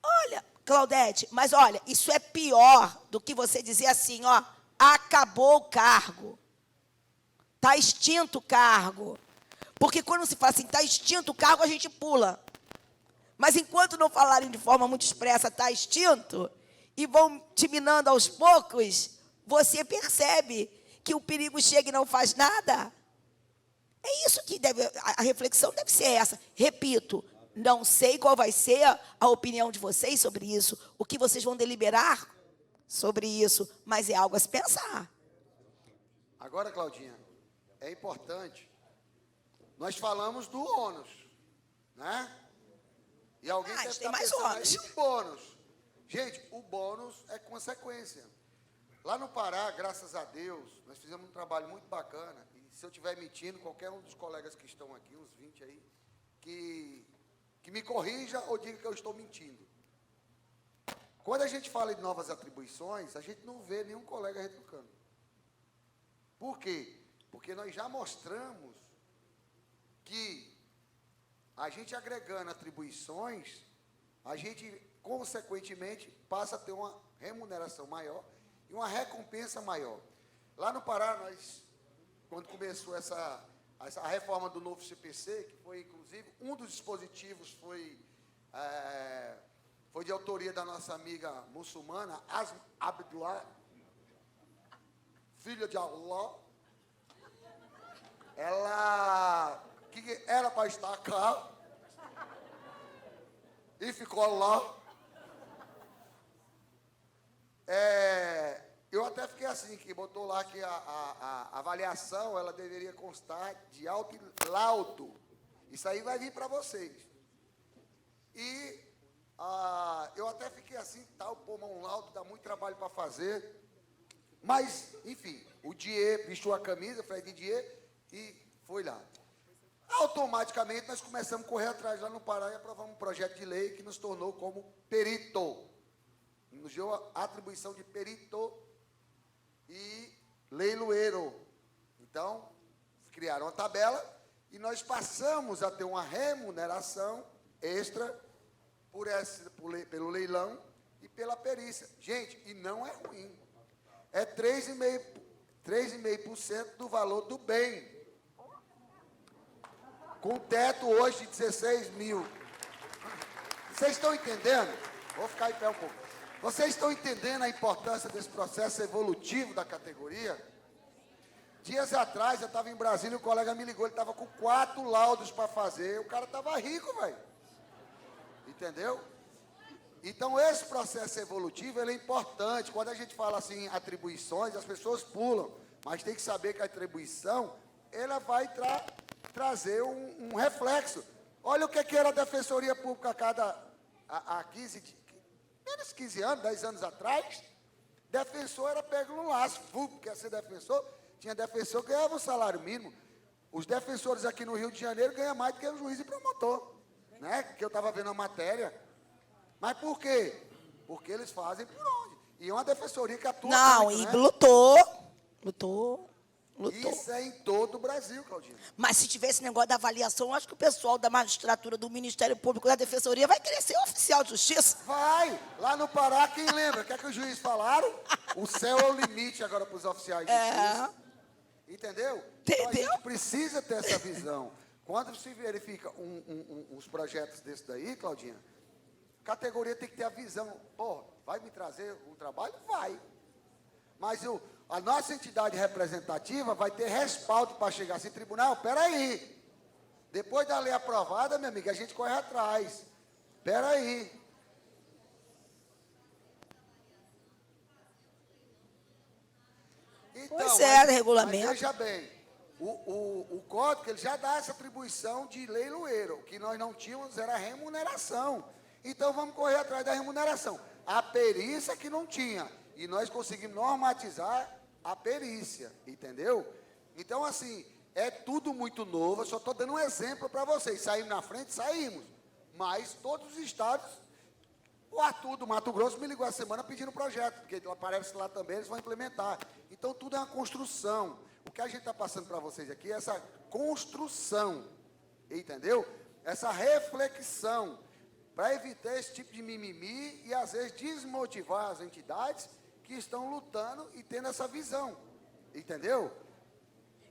Olha, Claudete, mas olha, isso é pior do que você dizer assim, ó, acabou o cargo. Está extinto o cargo. Porque quando se fala assim, está extinto o cargo, a gente pula. Mas enquanto não falarem de forma muito expressa, está extinto, e vão te minando aos poucos, você percebe que o perigo chega e não faz nada. É isso que a reflexão deve ser essa. Repito, não sei qual vai ser a opinião de vocês sobre isso, o que vocês vão deliberar sobre isso, mas é algo a se pensar. Agora, Claudinha, é importante, nós falamos do ônus, né? E alguém deve tem estar mais pensando, ônus. e o bônus? Gente, o bônus é consequência. Lá no Pará, graças a Deus, nós fizemos um trabalho muito bacana, e se eu estiver mentindo, qualquer um dos colegas que estão aqui, uns 20 aí, que me corrija ou diga que eu estou mentindo. Quando a gente fala de novas atribuições, a gente não vê nenhum colega retrucando. Por quê? Porque nós já mostramos que a gente agregando atribuições, a gente, consequentemente, passa a ter uma remuneração maior e uma recompensa maior. Lá no Pará, nós, quando começou a reforma do novo CPC, que foi, inclusive, um dos dispositivos foi de autoria da nossa amiga muçulmana, Asma Abdullah, filha de Allah. Ela, que era para estar cá, e ficou lá. Eu até fiquei assim, que botou lá que a avaliação, ela deveria constar de alto e laudo. Isso aí vai vir para vocês. E eu até fiquei assim, tal, pô, um laudo, dá muito trabalho para fazer. Mas, enfim, o Dier vestiu a camisa, Fred Dier, e foi lá. Automaticamente, nós começamos a correr atrás lá no Pará e aprovamos um projeto de lei que nos tornou como perito. Nos deu a atribuição de perito e leiloeiro. Então, criaram uma tabela e nós passamos a ter uma remuneração extra pelo leilão e pela perícia. Gente, e não é ruim. É 3,5% do valor do bem. Com teto hoje de 16 mil. Vocês estão entendendo? Vou ficar em pé um pouco. Vocês estão entendendo a importância desse processo evolutivo da categoria? Dias atrás, eu estava em Brasília, o colega me ligou, ele estava com 4 laudos para fazer, o cara estava rico, velho. Entendeu? Então, esse processo evolutivo, ele é importante. Quando a gente fala assim, atribuições, as pessoas pulam, mas tem que saber que a atribuição, ela vai trazer um reflexo. Olha o que era a Defensoria Pública há 15 anos, 10 anos atrás. Defensor era pego no laço, quer ser defensor, tinha defensor que ganhava um salário mínimo. Os defensores aqui no Rio de Janeiro ganham mais do que o juiz e promotor, né? Que eu estava vendo a matéria. Mas por quê? Porque eles fazem por onde? E é uma defensoria que atua Não, muito, e né? lutou. Lutou. Isso é em todo o Brasil, Claudinha. Mas se tivesse negócio da avaliação, eu acho que o pessoal da magistratura, do Ministério Público, da Defensoria vai querer ser oficial de justiça. Vai! Lá no Pará, quem lembra? O que é que os juízes falaram? O céu é o limite agora para os oficiais de justiça. Entendeu? Então a Entendeu? gente precisa ter essa visão. Quando se verifica uns projetos desses daí, Claudinha, a categoria tem que ter a visão. Pô, vai me trazer um trabalho? Vai. Mas a nossa entidade representativa vai ter respaldo para chegar assim, tribunal, peraí. Depois da lei aprovada, minha amiga, a gente corre atrás. Peraí. Então, Pois é, regulamento. Mas veja bem, o código ele já dá essa atribuição de leiloeiro. O que nós não tínhamos era remuneração. Então vamos correr atrás da remuneração. A perícia que não tinha. E nós conseguimos normatizar a perícia, entendeu? Então, assim, é tudo muito novo. Eu só estou dando um exemplo para vocês. Saímos na frente, saímos. Mas todos os estados, o Arthur do Mato Grosso me ligou essa semana pedindo projeto, porque parece que lá também eles vão implementar. Então, tudo é uma construção. O que a gente está passando para vocês aqui é essa construção, entendeu? Essa reflexão, para evitar esse tipo de mimimi e, às vezes, desmotivar as entidades que estão lutando e tendo essa visão, entendeu?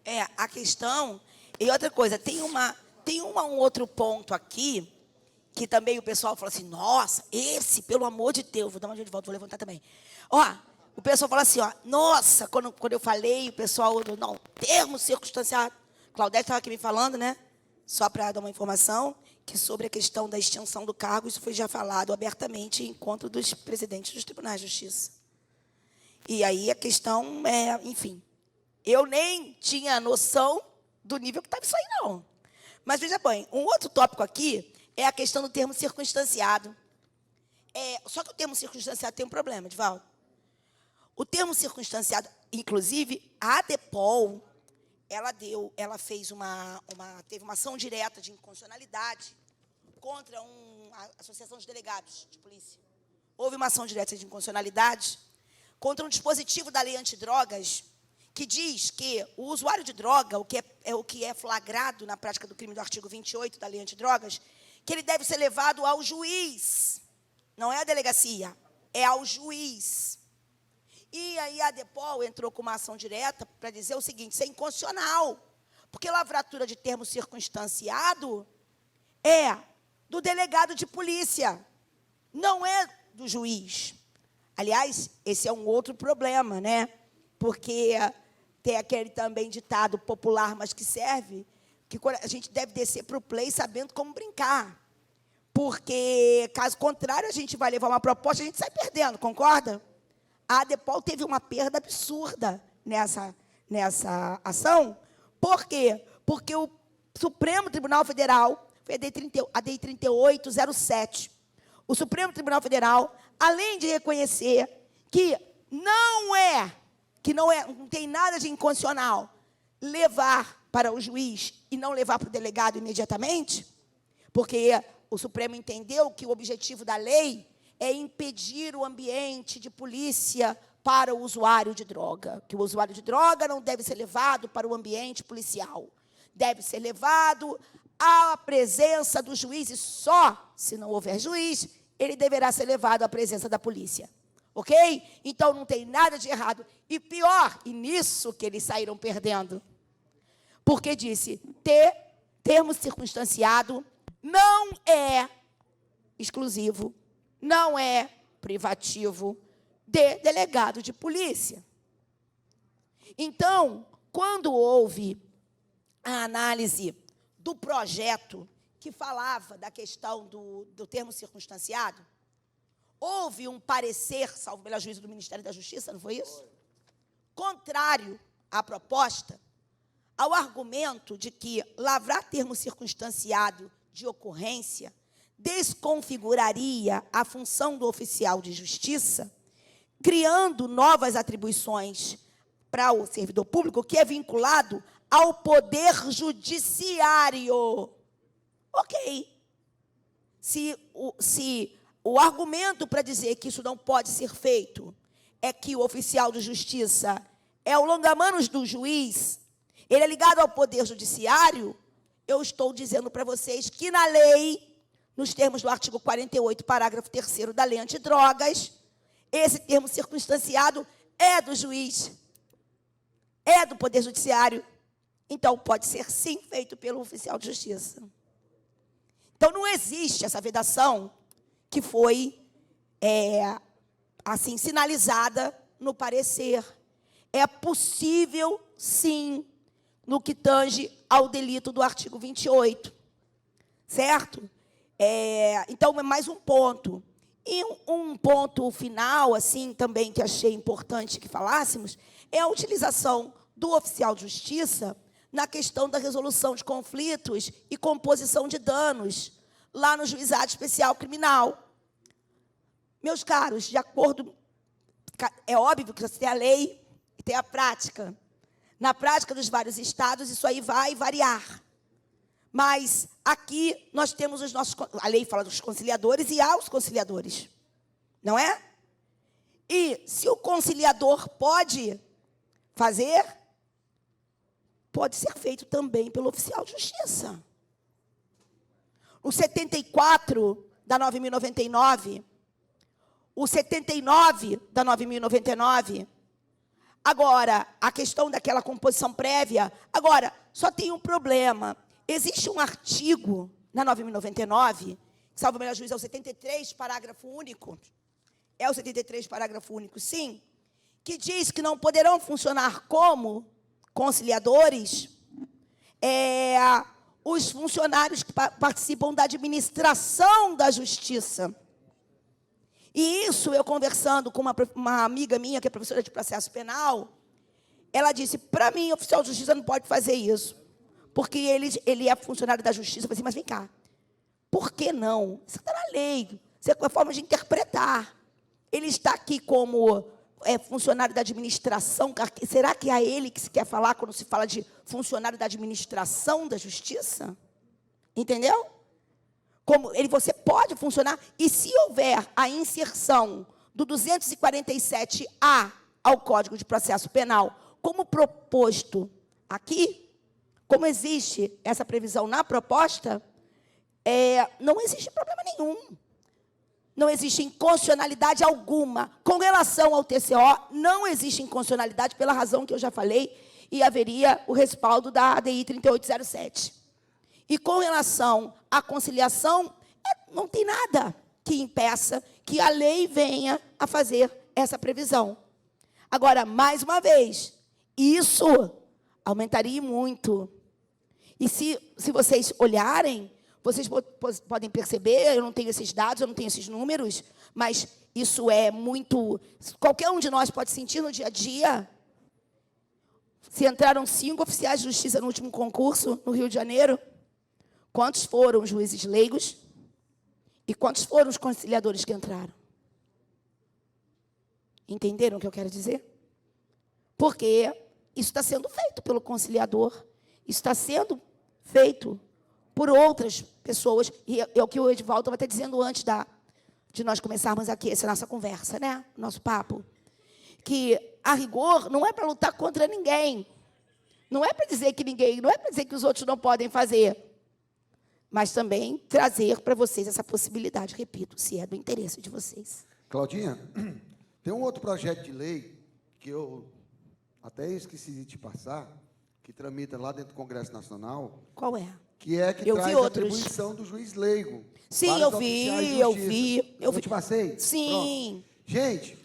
É, a questão... E outra coisa, tem um outro ponto aqui, que também o pessoal fala assim, nossa, esse, pelo amor de Deus, vou dar uma de volta, vou levantar também. Ó, o pessoal fala assim, ó, nossa, quando eu falei, o pessoal, não, termo circunstanciado. Claudete estava aqui me falando, né? Só para dar uma informação, que sobre a questão da extinção do cargo, isso foi já falado abertamente em encontro dos presidentes dos tribunais de justiça. E aí a questão é, enfim, eu nem tinha noção do nível que estava isso aí, não. Mas veja bem, um outro tópico aqui é a questão do termo circunstanciado. Só que o termo circunstanciado tem um problema, Divaldo. O termo circunstanciado, inclusive, a ADEPOL, ela fez teve uma ação direta de inconstitucionalidade contra a Associação de Delegados de Polícia. Houve uma ação direta de inconstitucionalidade contra um dispositivo da lei antidrogas que diz que o usuário de droga, o que é flagrado na prática do crime do artigo 28 da lei antidrogas, que ele deve ser levado ao juiz. Não é a delegacia, é ao juiz. E aí a ADEPOL entrou com uma ação direta para dizer o seguinte, isso é inconstitucional, porque lavratura de termo circunstanciado é do delegado de polícia, não é do juiz. Aliás, esse é um outro problema, né? Porque tem aquele também ditado popular, mas que serve, que a gente deve descer para o play sabendo como brincar. Porque, caso contrário, a gente vai levar uma proposta e a gente sai perdendo, concorda? A ADEPOL teve uma perda absurda nessa ação. Por quê? Porque o Supremo Tribunal Federal, foi a DEI 3807, o Supremo Tribunal Federal, além de reconhecer que não tem nada de inconstitucional levar para o juiz e não levar para o delegado imediatamente, porque o Supremo entendeu que o objetivo da lei é impedir o ambiente de polícia para o usuário de droga, que o usuário de droga não deve ser levado para o ambiente policial, deve ser levado à presença do juiz e só, se não houver juiz, ele deverá ser levado à presença da polícia. Ok? Então, não tem nada de errado. E pior, e nisso que eles saíram perdendo, porque disse, termo circunstanciado não é exclusivo, não é privativo de delegado de polícia. Então, quando houve a análise do projeto que falava da questão do termo circunstanciado, houve um parecer, salvo pelo juízo do Ministério da Justiça, não foi isso? Contrário à proposta, ao argumento de que lavrar termo circunstanciado de ocorrência desconfiguraria a função do oficial de justiça, criando novas atribuições para o servidor público, que é vinculado ao poder judiciário. Ok. Se o argumento para dizer que isso não pode ser feito é que o oficial de justiça é o longa-manos do juiz, ele é ligado ao poder judiciário, eu estou dizendo para vocês que na lei, nos termos do artigo 48, parágrafo 3º da lei antidrogas, esse termo circunstanciado é do juiz, é do poder judiciário. Então, pode ser sim feito pelo oficial de justiça. Então, não existe essa vedação que foi, assim, sinalizada no parecer. É possível, sim, no que tange ao delito do artigo 28. Certo? Então, é mais um ponto. E um ponto final, assim, também, que achei importante que falássemos, é a utilização do oficial de justiça na questão da resolução de conflitos e composição de danos, lá no Juizado Especial Criminal. Meus caros, de acordo... É óbvio que você tem a lei e tem a prática. Na prática dos vários estados, isso aí vai variar. Mas aqui nós temos os nossos... A lei fala dos conciliadores e há os conciliadores. Não é? E se o conciliador pode fazer, pode ser feito também pelo oficial de justiça. O 74 da 9.099, o 79 da 9.099, agora, a questão daquela composição prévia, agora, só tem um problema. Existe um artigo na 9.099, salvo o melhor juízo, é o 73, parágrafo único, é o 73, parágrafo único, sim, que diz que não poderão funcionar como conciliadores os funcionários que participam da administração da justiça. E isso, eu conversando com uma amiga minha, que é professora de processo penal, ela disse, para mim, oficial de justiça não pode fazer isso, porque ele é funcionário da justiça. Eu falei assim, mas vem cá, por que não? Isso está na lei, isso é uma forma de interpretar. Ele está aqui como funcionário da administração, será que é ele que se quer falar quando se fala de funcionário da administração da justiça? Entendeu? Você pode funcionar, e se houver a inserção do 247-A ao Código de Processo Penal, como proposto aqui, como existe essa previsão na proposta, não existe problema nenhum. Não existe inconstitucionalidade alguma. Com relação ao TCO, não existe inconstitucionalidade pela razão que eu já falei, e haveria o respaldo da ADI 3807. E com relação à conciliação, não tem nada que impeça que a lei venha a fazer essa previsão. Agora, mais uma vez, isso aumentaria muito. E se vocês olharem, vocês podem perceber, eu não tenho esses dados, eu não tenho esses números, mas isso é muito... Qualquer um de nós pode sentir no dia a dia. Se entraram 5 oficiais de justiça no último concurso, no Rio de Janeiro, quantos foram os juízes leigos? E quantos foram os conciliadores que entraram? Entenderam o que eu quero dizer? Porque isso está sendo feito pelo conciliador, isso está sendo feito por outras pessoas, e é o que o Edivaldo estava até dizendo antes de nós começarmos aqui essa nossa conversa, né? Nosso papo. Que, a rigor, não é para lutar contra ninguém. Não é para dizer que ninguém, não é para dizer que os outros não podem fazer. Mas também trazer para vocês essa possibilidade, repito, se é do interesse de vocês. Claudinha, tem um outro projeto de lei que eu até esqueci de te passar, que tramita lá dentro do Congresso Nacional. Qual é? Que traz a atribuição do juiz leigo. Sim, eu vi. Eu te passei? Sim. Pronto. Gente,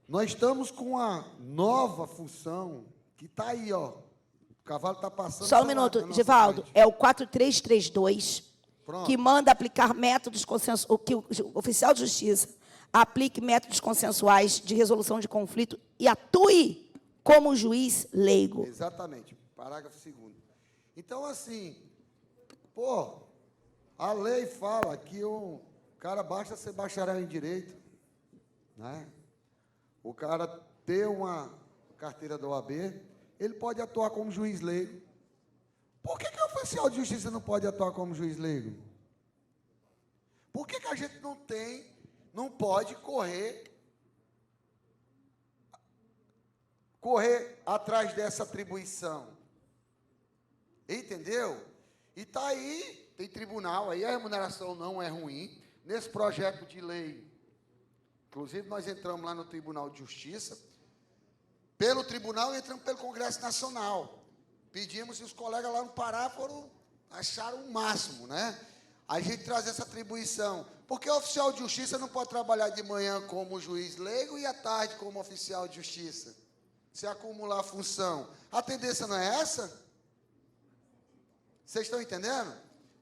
nós estamos com uma nova função que está aí, ó. O cavalo está passando... Só um minuto, Edivaldo. É o 4332, pronto, que manda aplicar métodos consensuais, que o oficial de justiça aplique métodos consensuais de resolução de conflito e atue como juiz leigo. Exatamente. Parágrafo 2º. Então, assim... Pô, a lei fala que o cara basta ser bacharel em direito, né? O cara ter uma carteira da OAB, ele pode atuar como juiz leigo. Por que o oficial de justiça não pode atuar como juiz leigo? Por que a gente não pode correr correr atrás dessa atribuição. Entendeu? E está aí, tem tribunal, aí a remuneração não é ruim. Nesse projeto de lei, inclusive nós entramos lá no Tribunal de Justiça, pelo tribunal e entramos pelo Congresso Nacional. Pedimos e os colegas lá no Pará acharam o máximo, né? A gente traz essa atribuição. Porque o oficial de justiça não pode trabalhar de manhã como juiz leigo e à tarde como oficial de justiça. Se acumular a função. A tendência não é essa? Vocês estão entendendo?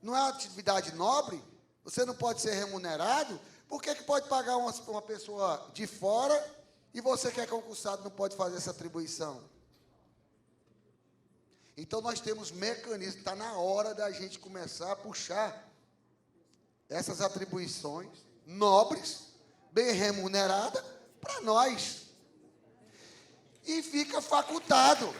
Não é uma atividade nobre? Você não pode ser remunerado? Por que pode pagar uma pessoa de fora e você que é concursado não pode fazer essa atribuição? Então, nós temos mecanismos, está na hora da gente começar a puxar essas atribuições nobres, bem remuneradas, para nós. E fica facultado.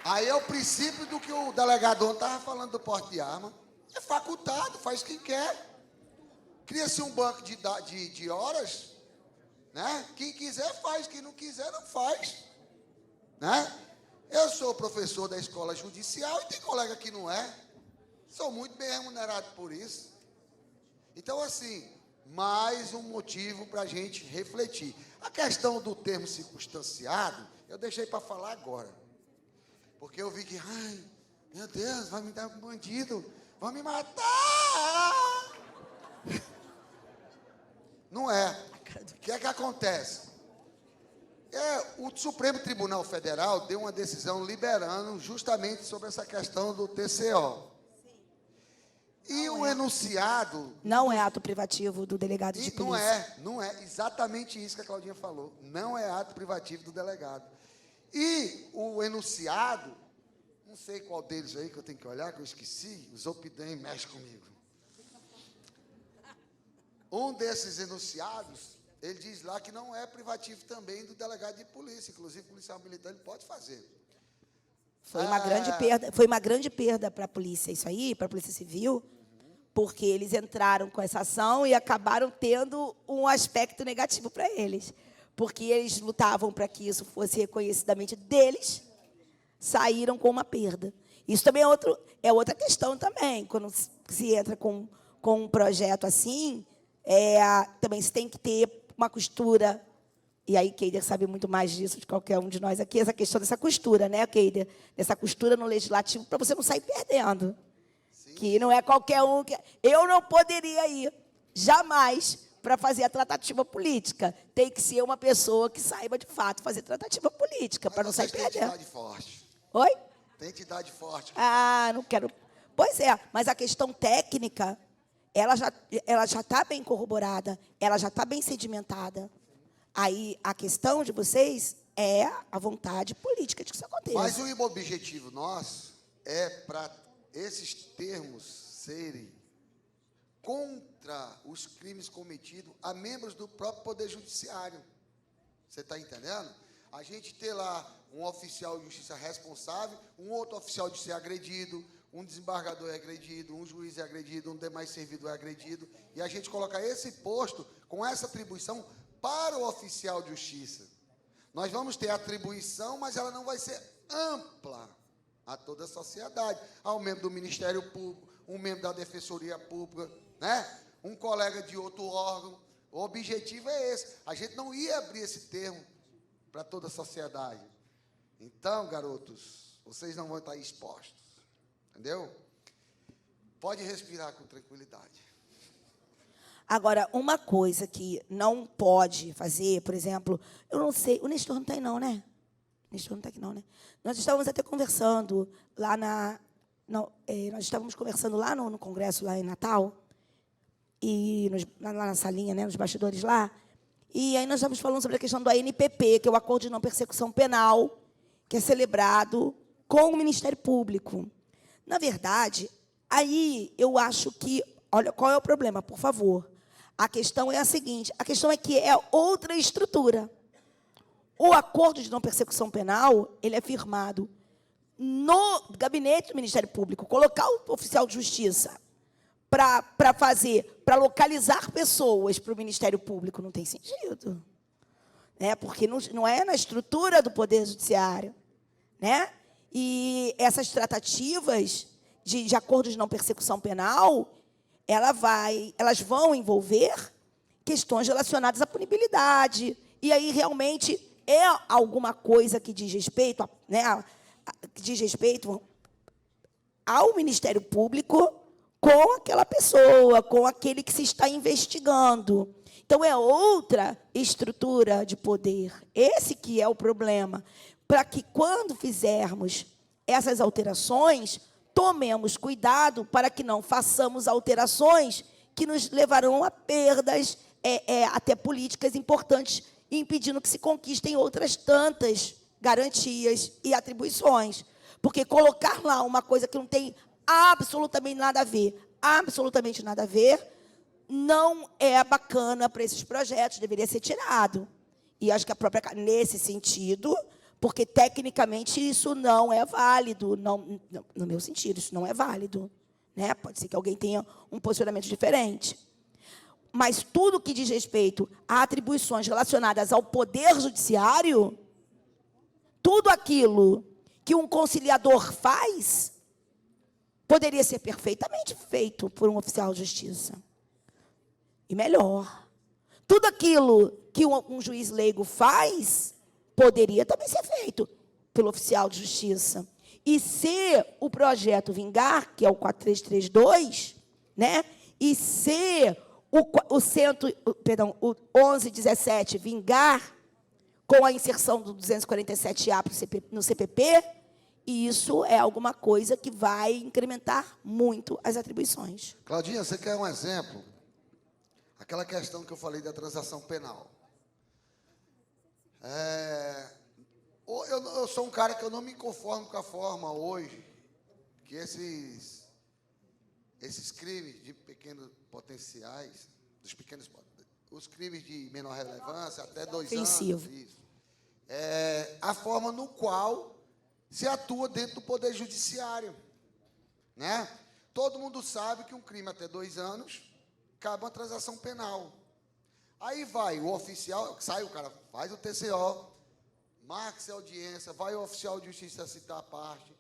Aí é o princípio do que o delegado estava falando do porte de arma. É facultado, faz quem quer. Cria-se um banco de horas, né? Quem quiser faz, quem não quiser não faz. Né? Eu sou professor da escola judicial e tem colega que não é. Sou muito bem remunerado por isso. Então, assim, mais um motivo para a gente refletir. A questão do termo circunstanciado, eu deixei para falar agora. Porque eu vi que, ai, meu Deus, vai me dar um bandido, vai me matar. Não é. O que é que acontece? O Supremo Tribunal Federal deu uma decisão liberando justamente sobre essa questão do TCO. E o enunciado... Não é ato privativo do delegado de polícia. Não é exatamente isso que a Claudinha falou. Não é ato privativo do delegado. E o enunciado, não sei qual deles aí que eu tenho que olhar, que eu esqueci, os Opidem mexe comigo. Um desses enunciados, ele diz lá que não é privativo também do delegado de polícia, inclusive o policial militar ele pode fazer. Foi uma grande perda para a polícia, isso aí, para a Polícia Civil, porque eles entraram com essa ação e acabaram tendo um aspecto negativo para eles. Porque eles lutavam para que isso fosse reconhecidamente deles, saíram com uma perda. Isso também é outra questão também. Quando se entra com um projeto assim, também se tem que ter uma costura. E aí, Keider sabe muito mais disso de qualquer um de nós aqui, essa questão dessa costura, né, Keider? Dessa costura no legislativo, para você não sair perdendo. Sim. Que não é qualquer um que... Eu não poderia ir, jamais, para fazer a tratativa política. Tem que ser uma pessoa que saiba, de fato, fazer tratativa política, para não sair perdendo. Tem entidade forte. Oi? Tem entidade forte. Ah, não quero... Pois é, mas a questão técnica, ela já está bem corroborada, ela já está bem sedimentada. Aí, a questão de vocês é a vontade política de que isso aconteça. Mas o objetivo nosso é para esses termos serem contra os crimes cometidos a membros do próprio Poder Judiciário. Você está entendendo? A gente ter lá um oficial de justiça responsável, um outro oficial de ser agredido, um desembargador é agredido, um juiz é agredido, um demais servidor é agredido, e a gente colocar esse posto com essa atribuição para o oficial de justiça. Nós vamos ter atribuição, mas ela não vai ser ampla a toda a sociedade. Ao membro do Ministério Público, um membro da Defensoria Pública, né? Um colega de outro órgão. O objetivo é esse. A gente não ia abrir esse termo para toda a sociedade. Então, garotos, vocês não vão estar expostos. Entendeu? Pode respirar com tranquilidade. Agora, uma coisa que não pode fazer, por exemplo, eu não sei, o Nestor não está aí não, né? O Nestor não está aqui não, né? Nós estávamos até conversando lá nós estávamos conversando lá no Congresso, lá em Natal, e lá na salinha, né, nos bastidores lá, e aí nós estávamos falando sobre a questão do ANPP, que é o Acordo de Não Persecução Penal, que é celebrado com o Ministério Público. Na verdade, aí eu acho que, olha, qual é o problema, por favor? A questão é a seguinte, a questão é que é outra estrutura. O acordo de não persecução penal, ele é firmado no gabinete do Ministério Público. Colocar o oficial de justiça para localizar pessoas para o Ministério Público não tem sentido. né? Porque não é na estrutura do Poder Judiciário, né? E essas tratativas de acordos de não persecução penal, elas vão envolver questões relacionadas à punibilidade. E aí, realmente, é alguma coisa que diz respeito, né, que diz respeito ao Ministério Público com aquela pessoa, com aquele que se está investigando. Então, é outra estrutura de poder. Esse que é o problema. Para que, quando fizermos essas alterações, tomemos cuidado para que não façamos alterações que nos levarão a perdas, até políticas importantes, impedindo que se conquistem outras tantas garantias e atribuições. Porque colocar lá uma coisa que não tem absolutamente nada a ver, não é bacana para esses projetos, deveria ser tirado. E acho que nesse sentido, porque tecnicamente isso não é válido, no meu sentido, isso não é válido, né? Pode ser que alguém tenha um posicionamento diferente. Mas tudo que diz respeito a atribuições relacionadas ao Poder Judiciário, tudo aquilo que um conciliador faz, poderia ser perfeitamente feito por um oficial de justiça. E melhor, tudo aquilo que um juiz leigo faz, poderia também ser feito pelo oficial de justiça. E se o projeto vingar, que é o 4332, né? E se o 1117 vingar com a inserção do 247A no CPP, isso é alguma coisa que vai incrementar muito as atribuições. Claudinha, você quer um exemplo? Aquela questão que eu falei da transação penal. Eu sou um cara que eu não me conformo com a forma hoje que esses crimes de pequenos potenciais, os crimes de menor relevância, até 2 anos, isso, a forma no qual se atua dentro do Poder Judiciário, né? Todo mundo sabe que um crime até 2 anos cabe uma transação penal. Aí vai o oficial, sai o cara, faz o TCO, marca-se a audiência, vai o oficial de justiça citar a parte,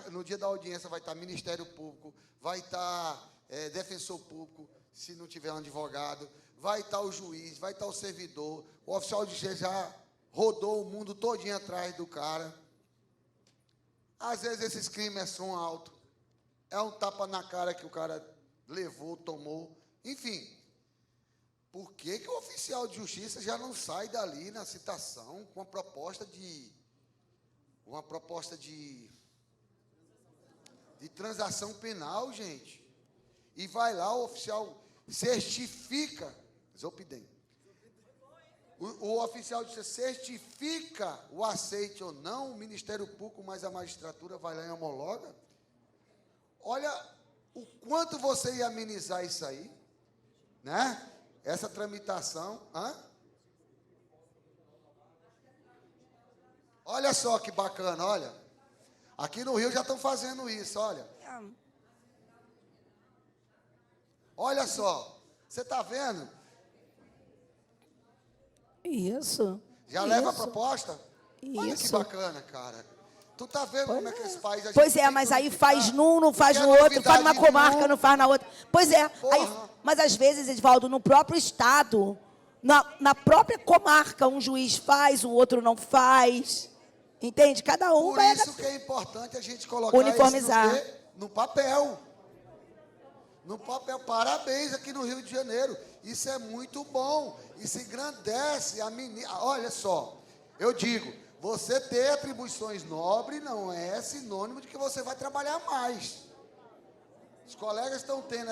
no dia da audiência vai estar Ministério Público, vai estar defensor público, se não tiver um advogado, vai estar o juiz, vai estar o servidor, o oficial de justiça já rodou o mundo todinho atrás do cara. Às vezes esses crimes são altos, é um tapa na cara que o cara levou, tomou, enfim. Por que o oficial de justiça já não sai dali na citação com uma proposta de transação penal, gente? E vai lá, o oficial certifica, o oficial de justiça certifica o aceite ou não, o Ministério Público mais a magistratura vai lá e homologa. Olha o quanto você ia amenizar isso aí, né? Essa tramitação. Olha só que bacana, olha. Aqui no Rio já estão fazendo isso, olha. Olha só. Você está vendo? Isso. Já leva a proposta? Olha que bacana, cara. Tu tá vendo como é que esse país... Pois é, mas aí faz num, não faz no outro, faz numa comarca, não faz na outra. Pois é, aí, mas às vezes, Edvaldo, no próprio estado, na própria comarca, um juiz faz, o outro não faz. Entende? Cada um vai... Por isso que é importante a gente colocar uniformizar isso no papel. No papel. Parabéns aqui no Rio de Janeiro. Isso é muito bom. Isso engrandece a menina. Olha só, eu digo... Você ter atribuições nobres não é sinônimo de que você vai trabalhar mais. Os colegas estão tendo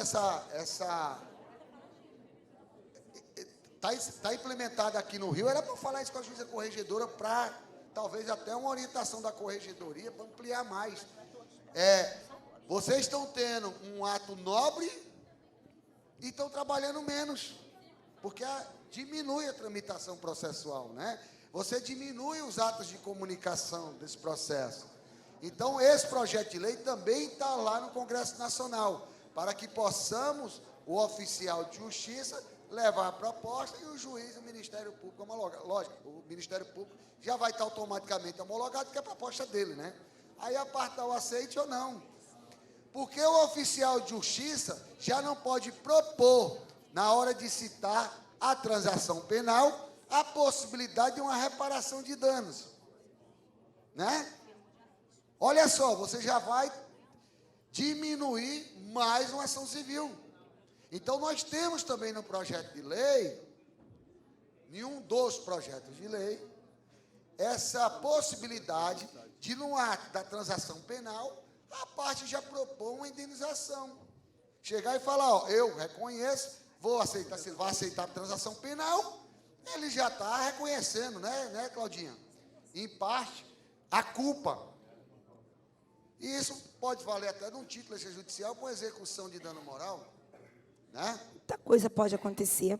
Está implementado aqui no Rio, era para falar isso com a juíza corregedora, para talvez até uma orientação da corregedoria, para ampliar mais. Vocês estão tendo um ato nobre e estão trabalhando menos, porque diminui a tramitação processual, né? Você diminui os atos de comunicação desse processo. Então, esse projeto de lei também está lá no Congresso Nacional, para que possamos, o oficial de justiça, levar a proposta e o juiz, o Ministério Público homologa. Lógico, o Ministério Público já vai estar automaticamente homologado, porque é a proposta dele, né? Aí a parte dá o aceite ou não. Porque o oficial de justiça já não pode propor, na hora de citar a transação penal, a possibilidade de uma reparação de danos. Né? Olha só, você já vai diminuir mais uma ação civil. Então, nós temos também no projeto de lei, nenhum dos projetos de lei, essa possibilidade de, no ato da transação penal, a parte já propor uma indenização. Chegar e falar, ó, eu reconheço, vou aceitar, se ele vai aceitar a transação penal, ele já está reconhecendo, né, Claudinha? Em parte, a culpa. E isso pode valer até de um título extrajudicial com execução de dano moral, né? Muita coisa pode acontecer.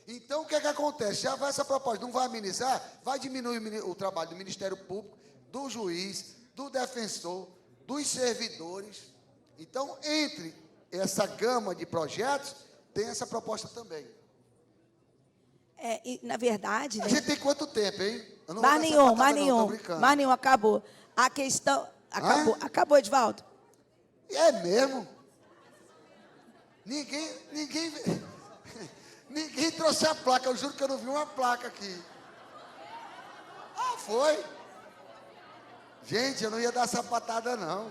Então, o que é que acontece? Já vai essa proposta, não vai amenizar, vai diminuir o trabalho do Ministério Público, do juiz, do defensor, dos servidores. Então, entre essa gama de projetos, tem essa proposta também. E, na verdade... A né? gente tem quanto tempo, hein? Eu não vou Mais dar nenhum, essa patada mais não, tô nenhum. brincando. Mais nenhum, acabou. A questão... Acabou, acabou, Edvaldo. É mesmo? Ninguém trouxe a placa. Eu juro que eu não vi uma placa aqui. Ah, foi? Gente, eu não ia dar essa patada, não.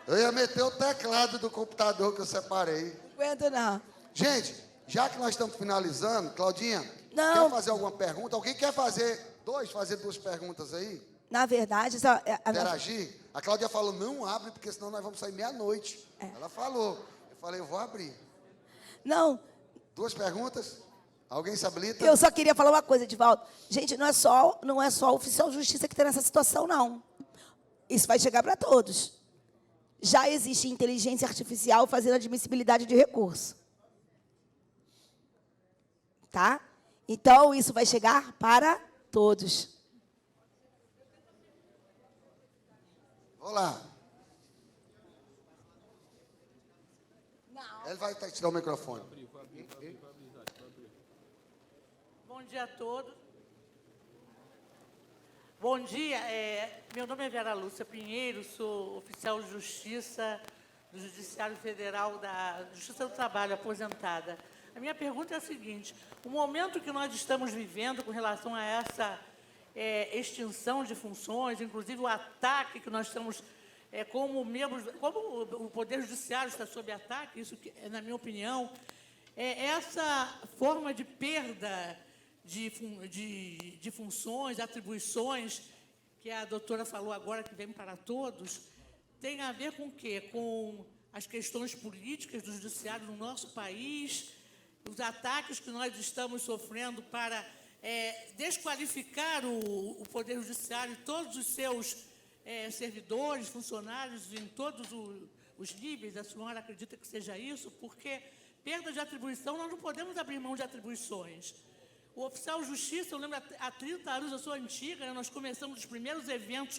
Eu ia meter o teclado do computador que eu separei. Não aguento, não. Gente, já que nós estamos finalizando, Claudinha, Não. quer fazer alguma pergunta? Alguém quer fazer duas perguntas aí? Na verdade, Interagir? A Cláudia falou, não abre, porque senão nós vamos sair meia-noite. Ela falou. Eu falei, eu vou abrir. não, 2 perguntas? Alguém se habilita? eu só queria falar uma coisa, Edvaldo. Gente, não é só o oficial de justiça que está nessa situação, não. Isso vai chegar para todos. Já existe inteligência artificial fazendo admissibilidade de recurso. Tá? Então, isso vai chegar para todos. Vou lá. Ele vai tirar o microfone. Bom dia a todos. Bom dia, meu nome é Vera Lúcia Pinheiro, sou oficial de justiça do Judiciário Federal da Justiça do Trabalho, aposentada. A minha pergunta é a seguinte, o momento que nós estamos vivendo com relação a essa extinção de funções, inclusive o ataque que nós estamos, como o Poder Judiciário está sob ataque, isso, na minha opinião, essa forma de perda de funções, atribuições, que a doutora falou agora, que vem para todos, tem a ver com o quê? Com as questões políticas do judiciário no nosso país, os ataques que nós estamos sofrendo para desqualificar o Poder Judiciário e todos os seus servidores, funcionários, em todos os níveis. A senhora acredita que seja isso? Porque perda de atribuição, nós não podemos abrir mão de atribuições. O oficial de justiça, eu lembro, há 30 anos, eu sou antiga, né, nós começamos os primeiros eventos,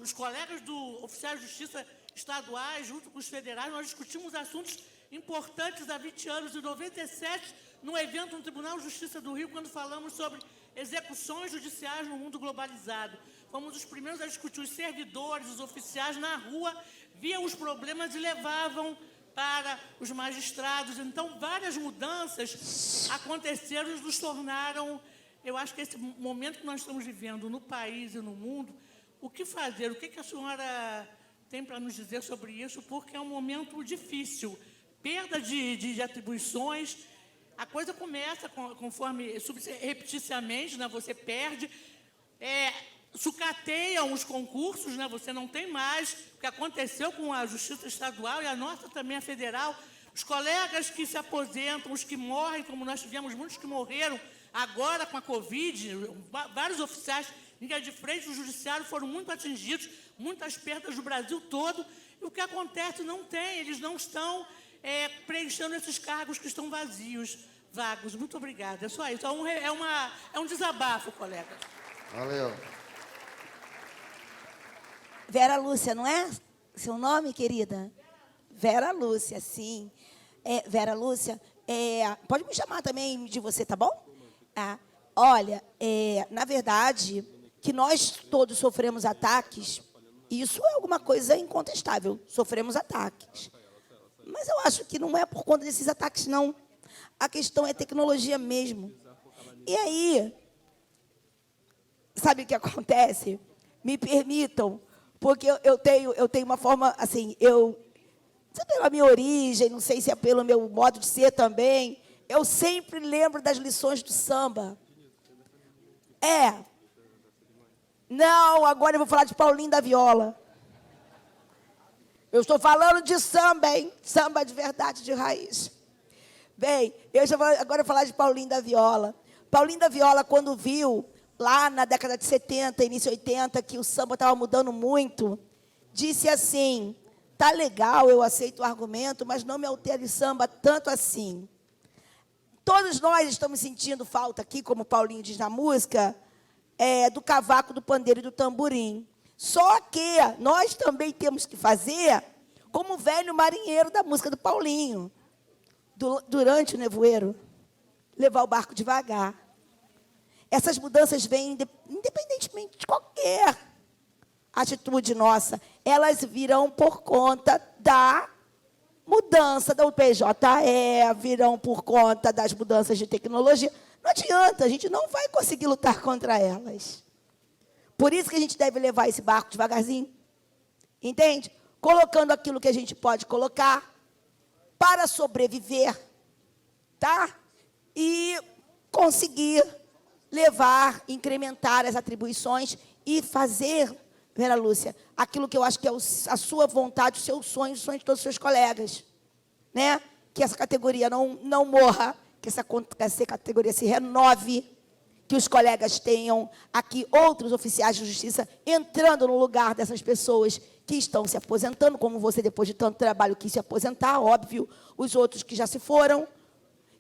os colegas do oficial de justiça estaduais, junto com os federais, nós discutimos assuntos importantes há 20 anos, em 97, num evento no Tribunal de Justiça do Rio, quando falamos sobre execuções judiciais no mundo globalizado. Fomos os primeiros a discutir os servidores, os oficiais na rua, viam os problemas e levavam para os magistrados. Então, várias mudanças aconteceram e nos tornaram... Eu acho que esse momento que nós estamos vivendo no país e no mundo, o que fazer? O que a senhora tem para nos dizer sobre isso? Porque é um momento difícil. Perda de atribuições, a coisa começa conforme, repeticiamente, né, você perde, sucateiam os concursos, né, você não tem mais, o que aconteceu com a Justiça Estadual e a nossa também, a Federal, os colegas que se aposentam, os que morrem, como nós tivemos muitos que morreram agora com a Covid, vários oficiais em linha de frente do Judiciário foram muito atingidos, muitas perdas no Brasil todo, e o que acontece não tem, eles não estão preenchendo esses cargos que estão vagos. Muito obrigada. É só isso. É um desabafo, colega. Valeu. Vera Lúcia, não é seu nome, querida? Vera Lúcia, sim. Vera Lúcia, Pode me chamar também de você, tá bom? Olha, na verdade, que nós todos sofremos ataques, isso é alguma coisa incontestável. Sofremos ataques. Mas eu acho que não é por conta desses ataques, não. A questão é tecnologia mesmo. E aí, sabe o que acontece? Me permitam, porque eu tenho uma forma, assim, não sei pela minha origem, não sei se é pelo meu modo de ser também, eu sempre lembro das lições do samba. Não, agora eu vou falar de Paulinho da Viola. Eu estou falando de samba, hein? Samba de verdade, de raiz. Bem, eu já vou agora falar de Paulinho da Viola. Paulinho da Viola, quando viu, lá na década de 70, início 80, que o samba estava mudando muito, disse assim, tá legal, eu aceito o argumento, mas não me altere samba tanto assim. Todos nós estamos sentindo falta aqui, como o Paulinho diz na música, do cavaco, do pandeiro e do tamborim. Só que nós também temos que fazer como o velho marinheiro da música do Paulinho, durante o nevoeiro, levar o barco devagar. Essas mudanças vêm independentemente de qualquer atitude nossa, elas virão por conta da mudança da UPJE, virão por conta das mudanças de tecnologia. Não adianta, a gente não vai conseguir lutar contra elas. Por isso que a gente deve levar esse barco devagarzinho, entende? Colocando aquilo que a gente pode colocar para sobreviver, tá? E conseguir levar, incrementar as atribuições e fazer, Vera Lúcia, aquilo que eu acho que é a sua vontade, o seu sonho, o sonho de todos os seus colegas, né? Que essa categoria não morra, que essa categoria se renove, que os colegas tenham aqui outros oficiais de justiça entrando no lugar dessas pessoas que estão se aposentando, como você, depois de tanto trabalho, quis se aposentar, óbvio, os outros que já se foram.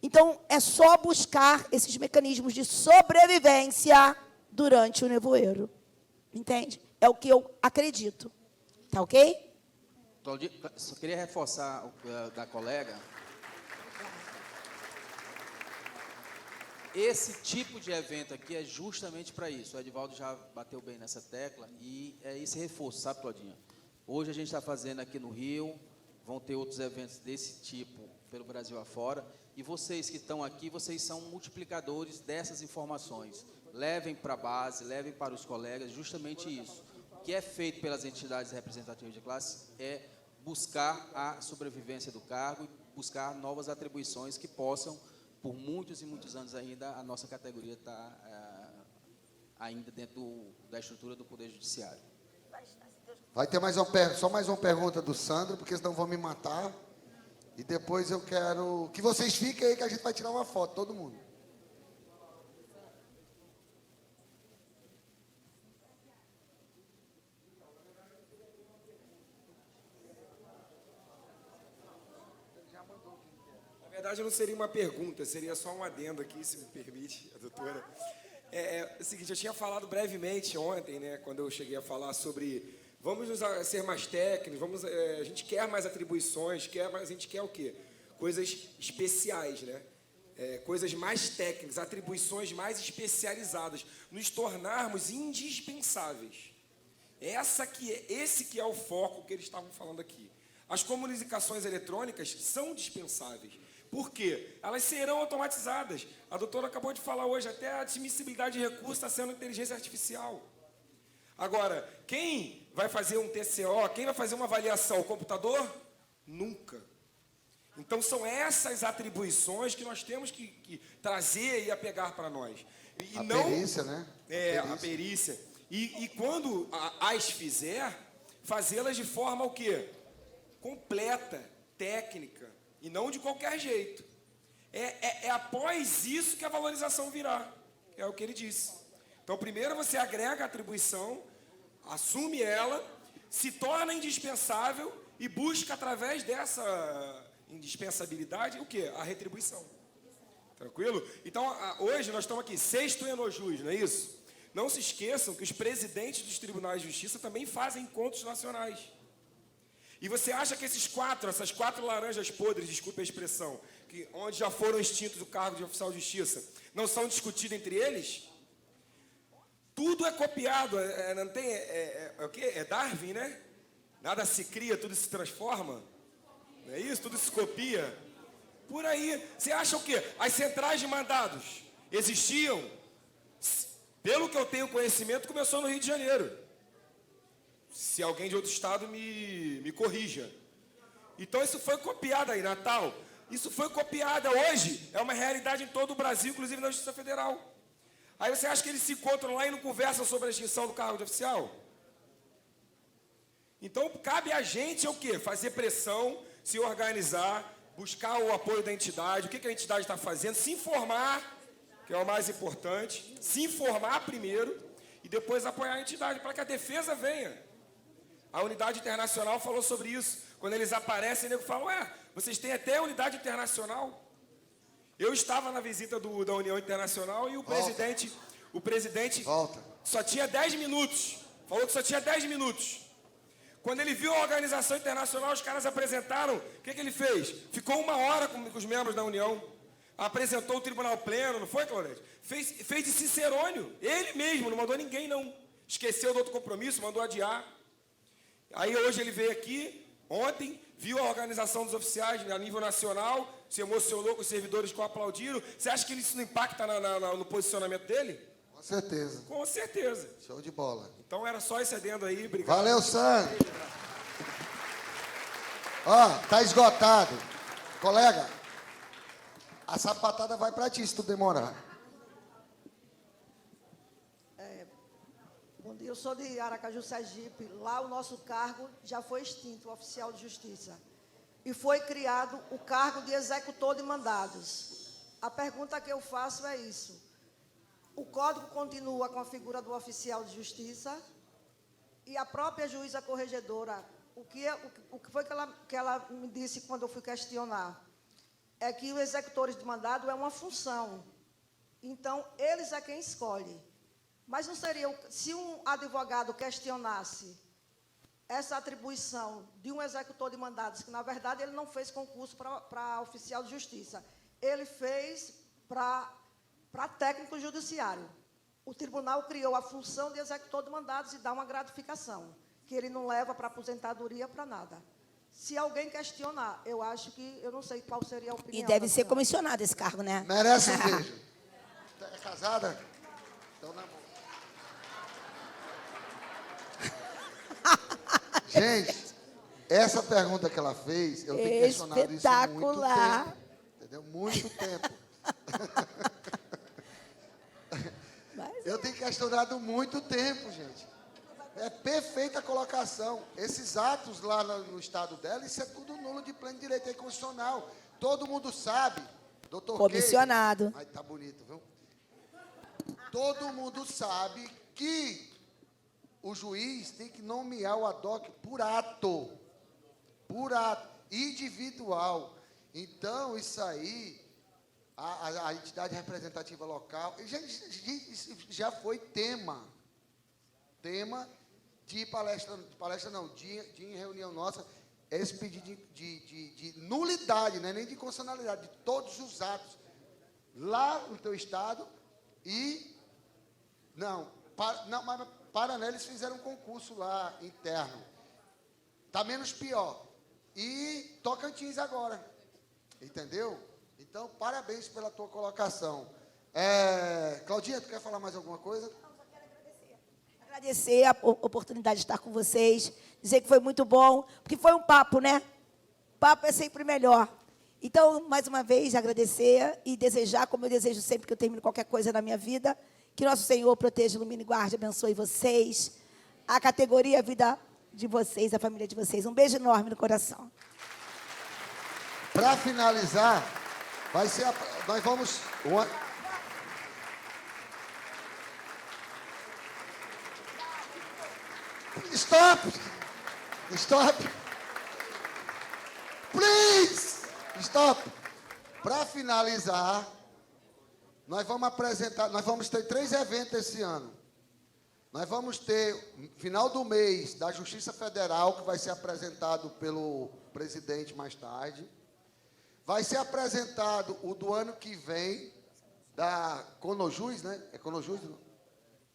Então, é só buscar esses mecanismos de sobrevivência durante o nevoeiro. Entende? É o que eu acredito. Tá ok? Claudinha, só queria reforçar da colega. Esse tipo de evento aqui é justamente para isso. O Edivaldo já bateu bem nessa tecla e é esse reforço, sabe, Claudinha? Hoje a gente está fazendo aqui no Rio, vão ter outros eventos desse tipo pelo Brasil afora, e vocês que estão aqui, vocês são multiplicadores dessas informações. Levem para a base, levem para os colegas, justamente isso. O que é feito pelas entidades representativas de classe é buscar a sobrevivência do cargo e buscar novas atribuições que possam, por muitos e muitos anos ainda, a nossa categoria está ainda dentro da estrutura do Poder Judiciário. Vai ter só mais uma pergunta do Sandro, porque senão vão me matar. E depois eu quero que vocês fiquem aí, que a gente vai tirar uma foto, todo mundo. Na verdade, não seria uma pergunta, seria só um adendo aqui, se me permite, a doutora. É o seguinte, eu tinha falado brevemente ontem, né, quando eu cheguei a falar sobre vamos ser mais técnicos, a gente quer mais atribuições, a gente quer o quê? Coisas especiais, né? Coisas mais técnicas, atribuições mais especializadas, nos tornarmos indispensáveis. Esse que é o foco que eles estavam falando aqui. As comunicações eletrônicas são dispensáveis. Por quê? Elas serão automatizadas. A doutora acabou de falar hoje, até a admissibilidade de recurso está sendo inteligência artificial. Agora, quem vai fazer um TCO, quem vai fazer uma avaliação? O computador? Nunca. Então, são essas atribuições que nós temos que trazer e apegar para nós. E a não, perícia, né? A perícia. E quando as fizer, fazê-las de forma o quê? Completa, técnica, e não de qualquer jeito. É após isso que a valorização virá, é o que ele disse. Então, primeiro você agrega a atribuição, assume ela, se torna indispensável e busca, através dessa indispensabilidade, o quê? A retribuição. Tranquilo? Então, hoje nós estamos aqui, sexto Enojus, não é isso? Não se esqueçam que os presidentes dos tribunais de justiça também fazem encontros nacionais. E você acha que essas quatro laranjas podres, desculpe a expressão, onde já foram extintos o cargo de oficial de justiça, não são discutidos entre eles? Tudo é copiado, não tem, o quê? É Darwin, né? Nada se cria, tudo se transforma. Não é isso? Tudo se copia. Por aí, você acha o quê? As centrais de mandados existiam? Pelo que eu tenho conhecimento, começou no Rio de Janeiro. Se alguém de outro estado me corrija. Então isso foi copiado aí, Natal. Isso foi copiado hoje. É uma realidade em todo o Brasil, inclusive na Justiça Federal. Aí você acha que eles se encontram lá e não conversam sobre a extinção do cargo de oficial? Então cabe a gente o quê? Fazer pressão, se organizar, buscar o apoio da entidade, o que a entidade está fazendo, se informar, que é o mais importante, se informar primeiro e depois apoiar a entidade, para que a defesa venha. A unidade internacional falou sobre isso. Quando eles aparecem, o nego fala, ué, vocês têm até unidade internacional? Eu estava na visita da União Internacional e o presidente só tinha 10 minutos. Falou que só tinha 10 minutos. Quando ele viu a organização internacional, os caras apresentaram, o que ele fez? Ficou 1 hora com os membros da União. Apresentou o tribunal pleno, não foi, Claudete? Fez de cicerônio. Ele mesmo, não mandou ninguém, não. Esqueceu do outro compromisso, mandou adiar. Aí hoje ele veio aqui, ontem, viu a organização dos oficiais a nível nacional, se emocionou com os servidores que o aplaudiram. Você acha que isso não impacta no posicionamento dele? Com certeza. Com certeza. Show de bola. Então era só esse adendo aí, obrigado. Valeu, Sandro. Ó, tá esgotado. Colega, a sapatada vai pra ti se tu demorar. Bom dia, eu sou de Aracaju, Sergipe. Lá o nosso cargo já foi extinto, o oficial de justiça. E foi criado o cargo de executor de mandados. A pergunta que eu faço é isso. O código continua com a figura do oficial de justiça e a própria juíza corregedora, o que foi que ela me disse quando eu fui questionar? É que os executores de mandado é uma função. Então, eles é quem escolhe. Mas não seria, se um advogado questionasse essa atribuição de um executor de mandados, que na verdade ele não fez concurso para oficial de justiça, ele fez para técnico judiciário. O tribunal criou a função de executor de mandados e dá uma gratificação, que ele não leva para aposentadoria, para nada. Se alguém questionar, eu acho que, eu não sei qual seria a opinião. E deve ser comissionado esse cargo, né? Merece um beijo. É casada? Então namoro. Gente, essa pergunta que ela fez, eu tenho questionado isso há muito tempo. Entendeu? Muito tempo. Eu tenho questionado muito tempo, gente. É perfeita a colocação. Esses atos lá no estado dela, isso é tudo nulo de pleno direito constitucional. Todo mundo sabe, doutor Comissionado. Ai, tá bonito, viu? Todo mundo sabe que o juiz tem que nomear o ad hoc por ato, individual. Então, isso aí, a entidade representativa local, já foi tema de palestra não, de reunião nossa, esse pedido de nulidade, né, nem de constitucionalidade, de todos os atos lá no teu estado e, mas Paraná, eles fizeram um concurso lá, interno. Está menos pior. E Tocantins agora. Entendeu? Então, parabéns pela tua colocação. Claudinha, tu quer falar mais alguma coisa? Não, só quero agradecer a oportunidade de estar com vocês. Dizer que foi muito bom, porque foi um papo, né? Papo é sempre melhor. Então, mais uma vez, agradecer e desejar, como eu desejo sempre que eu termino qualquer coisa na minha vida, que nosso Senhor proteja, ilumine, guarde, abençoe vocês, a categoria, a vida de vocês, a família de vocês. Um beijo enorme no coração. Para finalizar, nós vamos... Stop! Please! Stop! Para finalizar... Nós vamos ter 3 eventos esse ano. Nós vamos ter, final do mês, da Justiça Federal, que vai ser apresentado pelo presidente mais tarde. vai ser apresentado o do ano que vem, da Conojus, né? É Conojus? Não?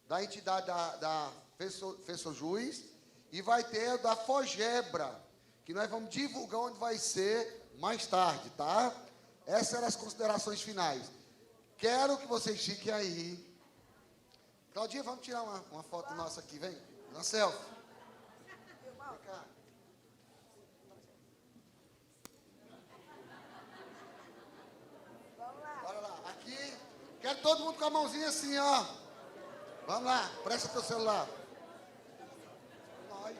Da entidade da FESOJUS, e vai ter o da Fogebra, que nós vamos divulgar onde vai ser mais tarde, tá? Essas eram as considerações finais. Quero que vocês fiquem aí. Claudinha, vamos tirar uma foto nossa aqui, vem. Uma selfie. Vem cá. Bora lá. Aqui. Quero todo mundo com a mãozinha assim, ó. Vamos lá. Presta teu celular. Nós.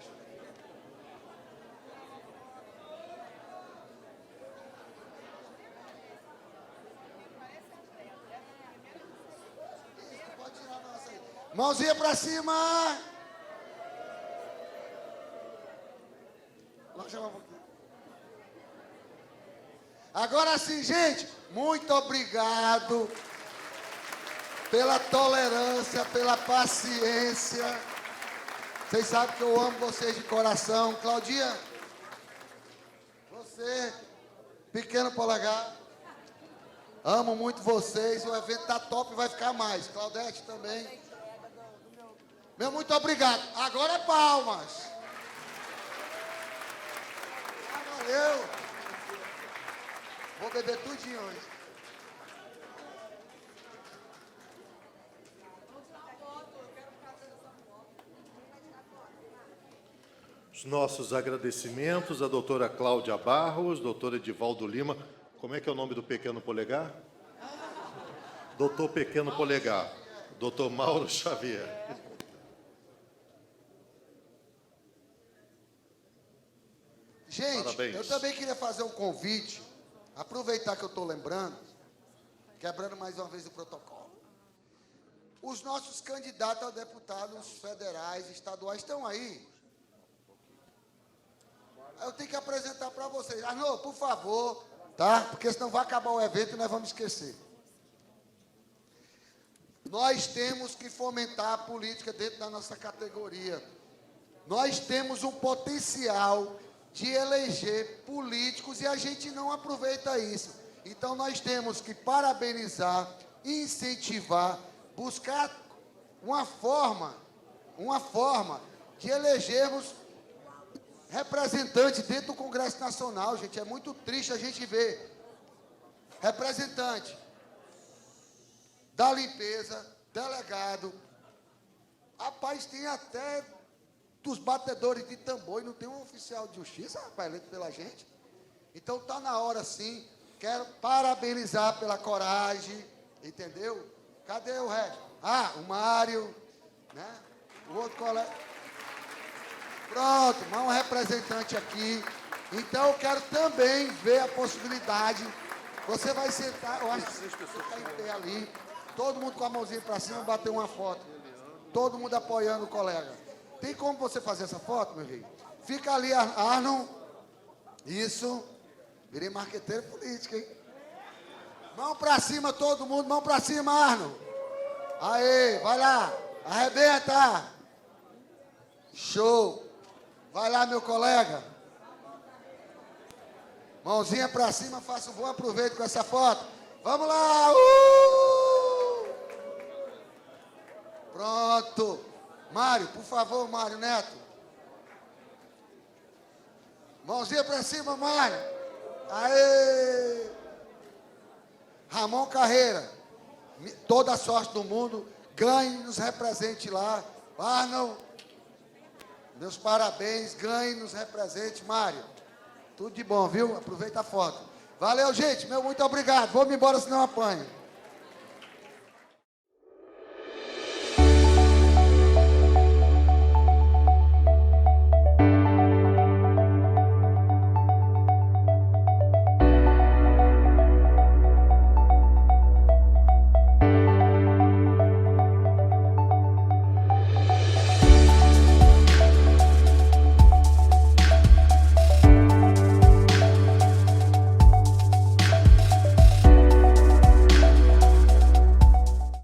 Pode tirar a nossa aí. Mãozinha pra cima. Vamos chamar um pouquinho. Agora sim, gente, muito obrigado pela tolerância, pela paciência. Vocês sabem que eu amo vocês de coração. Claudinha, você, pequeno polegar, amo muito vocês. O evento tá top e vai ficar mais. Claudete também. Meu muito obrigado. Agora é palmas. Valeu. Vou beber tudinho hoje. Os nossos agradecimentos à doutora Cláudia Barros, doutor Edivaldo Lima. Como é que é o nome do pequeno polegar? Doutor Pequeno Polegar. Doutor Mauro Xavier. Gente, Parabéns. eu também queria fazer um convite, aproveitar que eu estou lembrando, quebrando mais uma vez o protocolo. Os nossos candidatos a deputados federais, estaduais, estão aí. Eu tenho que apresentar para vocês. Arnô, por favor, tá? Porque senão vai acabar o evento e nós vamos esquecer. Nós temos que fomentar a política dentro da nossa categoria. Nós temos um potencial de eleger políticos e a gente não aproveita isso. Então, nós temos que parabenizar, incentivar, buscar uma forma de elegermos representantes dentro do Congresso Nacional, gente. É muito triste a gente ver representante da limpeza, delegado. Rapaz, tem até dos batedores de tambor e não tem um oficial de justiça, rapaz, eleito pela gente. Então tá na hora sim. Quero parabenizar pela coragem, entendeu? Cadê o resto? Ah, o Mário, né? O outro colega. Pronto, mais um representante aqui. Então eu quero também ver a possibilidade. Você vai sentar, eu acho que você está em pé ali. Todo mundo com a mãozinha para cima, bater uma foto. Todo mundo apoiando o colega. Tem como você fazer essa foto, meu filho? Fica ali, Arnon. Isso. Virei marqueteiro político, hein? Mão pra cima, todo mundo. Mão pra cima, Arnon. Aê, vai lá. Arrebenta. Show. Vai lá, meu colega. Mãozinha pra cima, faça um bom aproveito com essa foto. Vamos lá. Pronto. Mário, por favor, Mário Neto. Mãozinha pra cima, Mário. Aê! Ramon Carreira. Toda a sorte do mundo. Ganhe, nos represente lá. Arnold, meus parabéns. Ganhe, nos represente, Mário. Tudo de bom, viu? Aproveita a foto. Valeu, gente. Meu muito obrigado. Vou-me embora, senão eu apanho.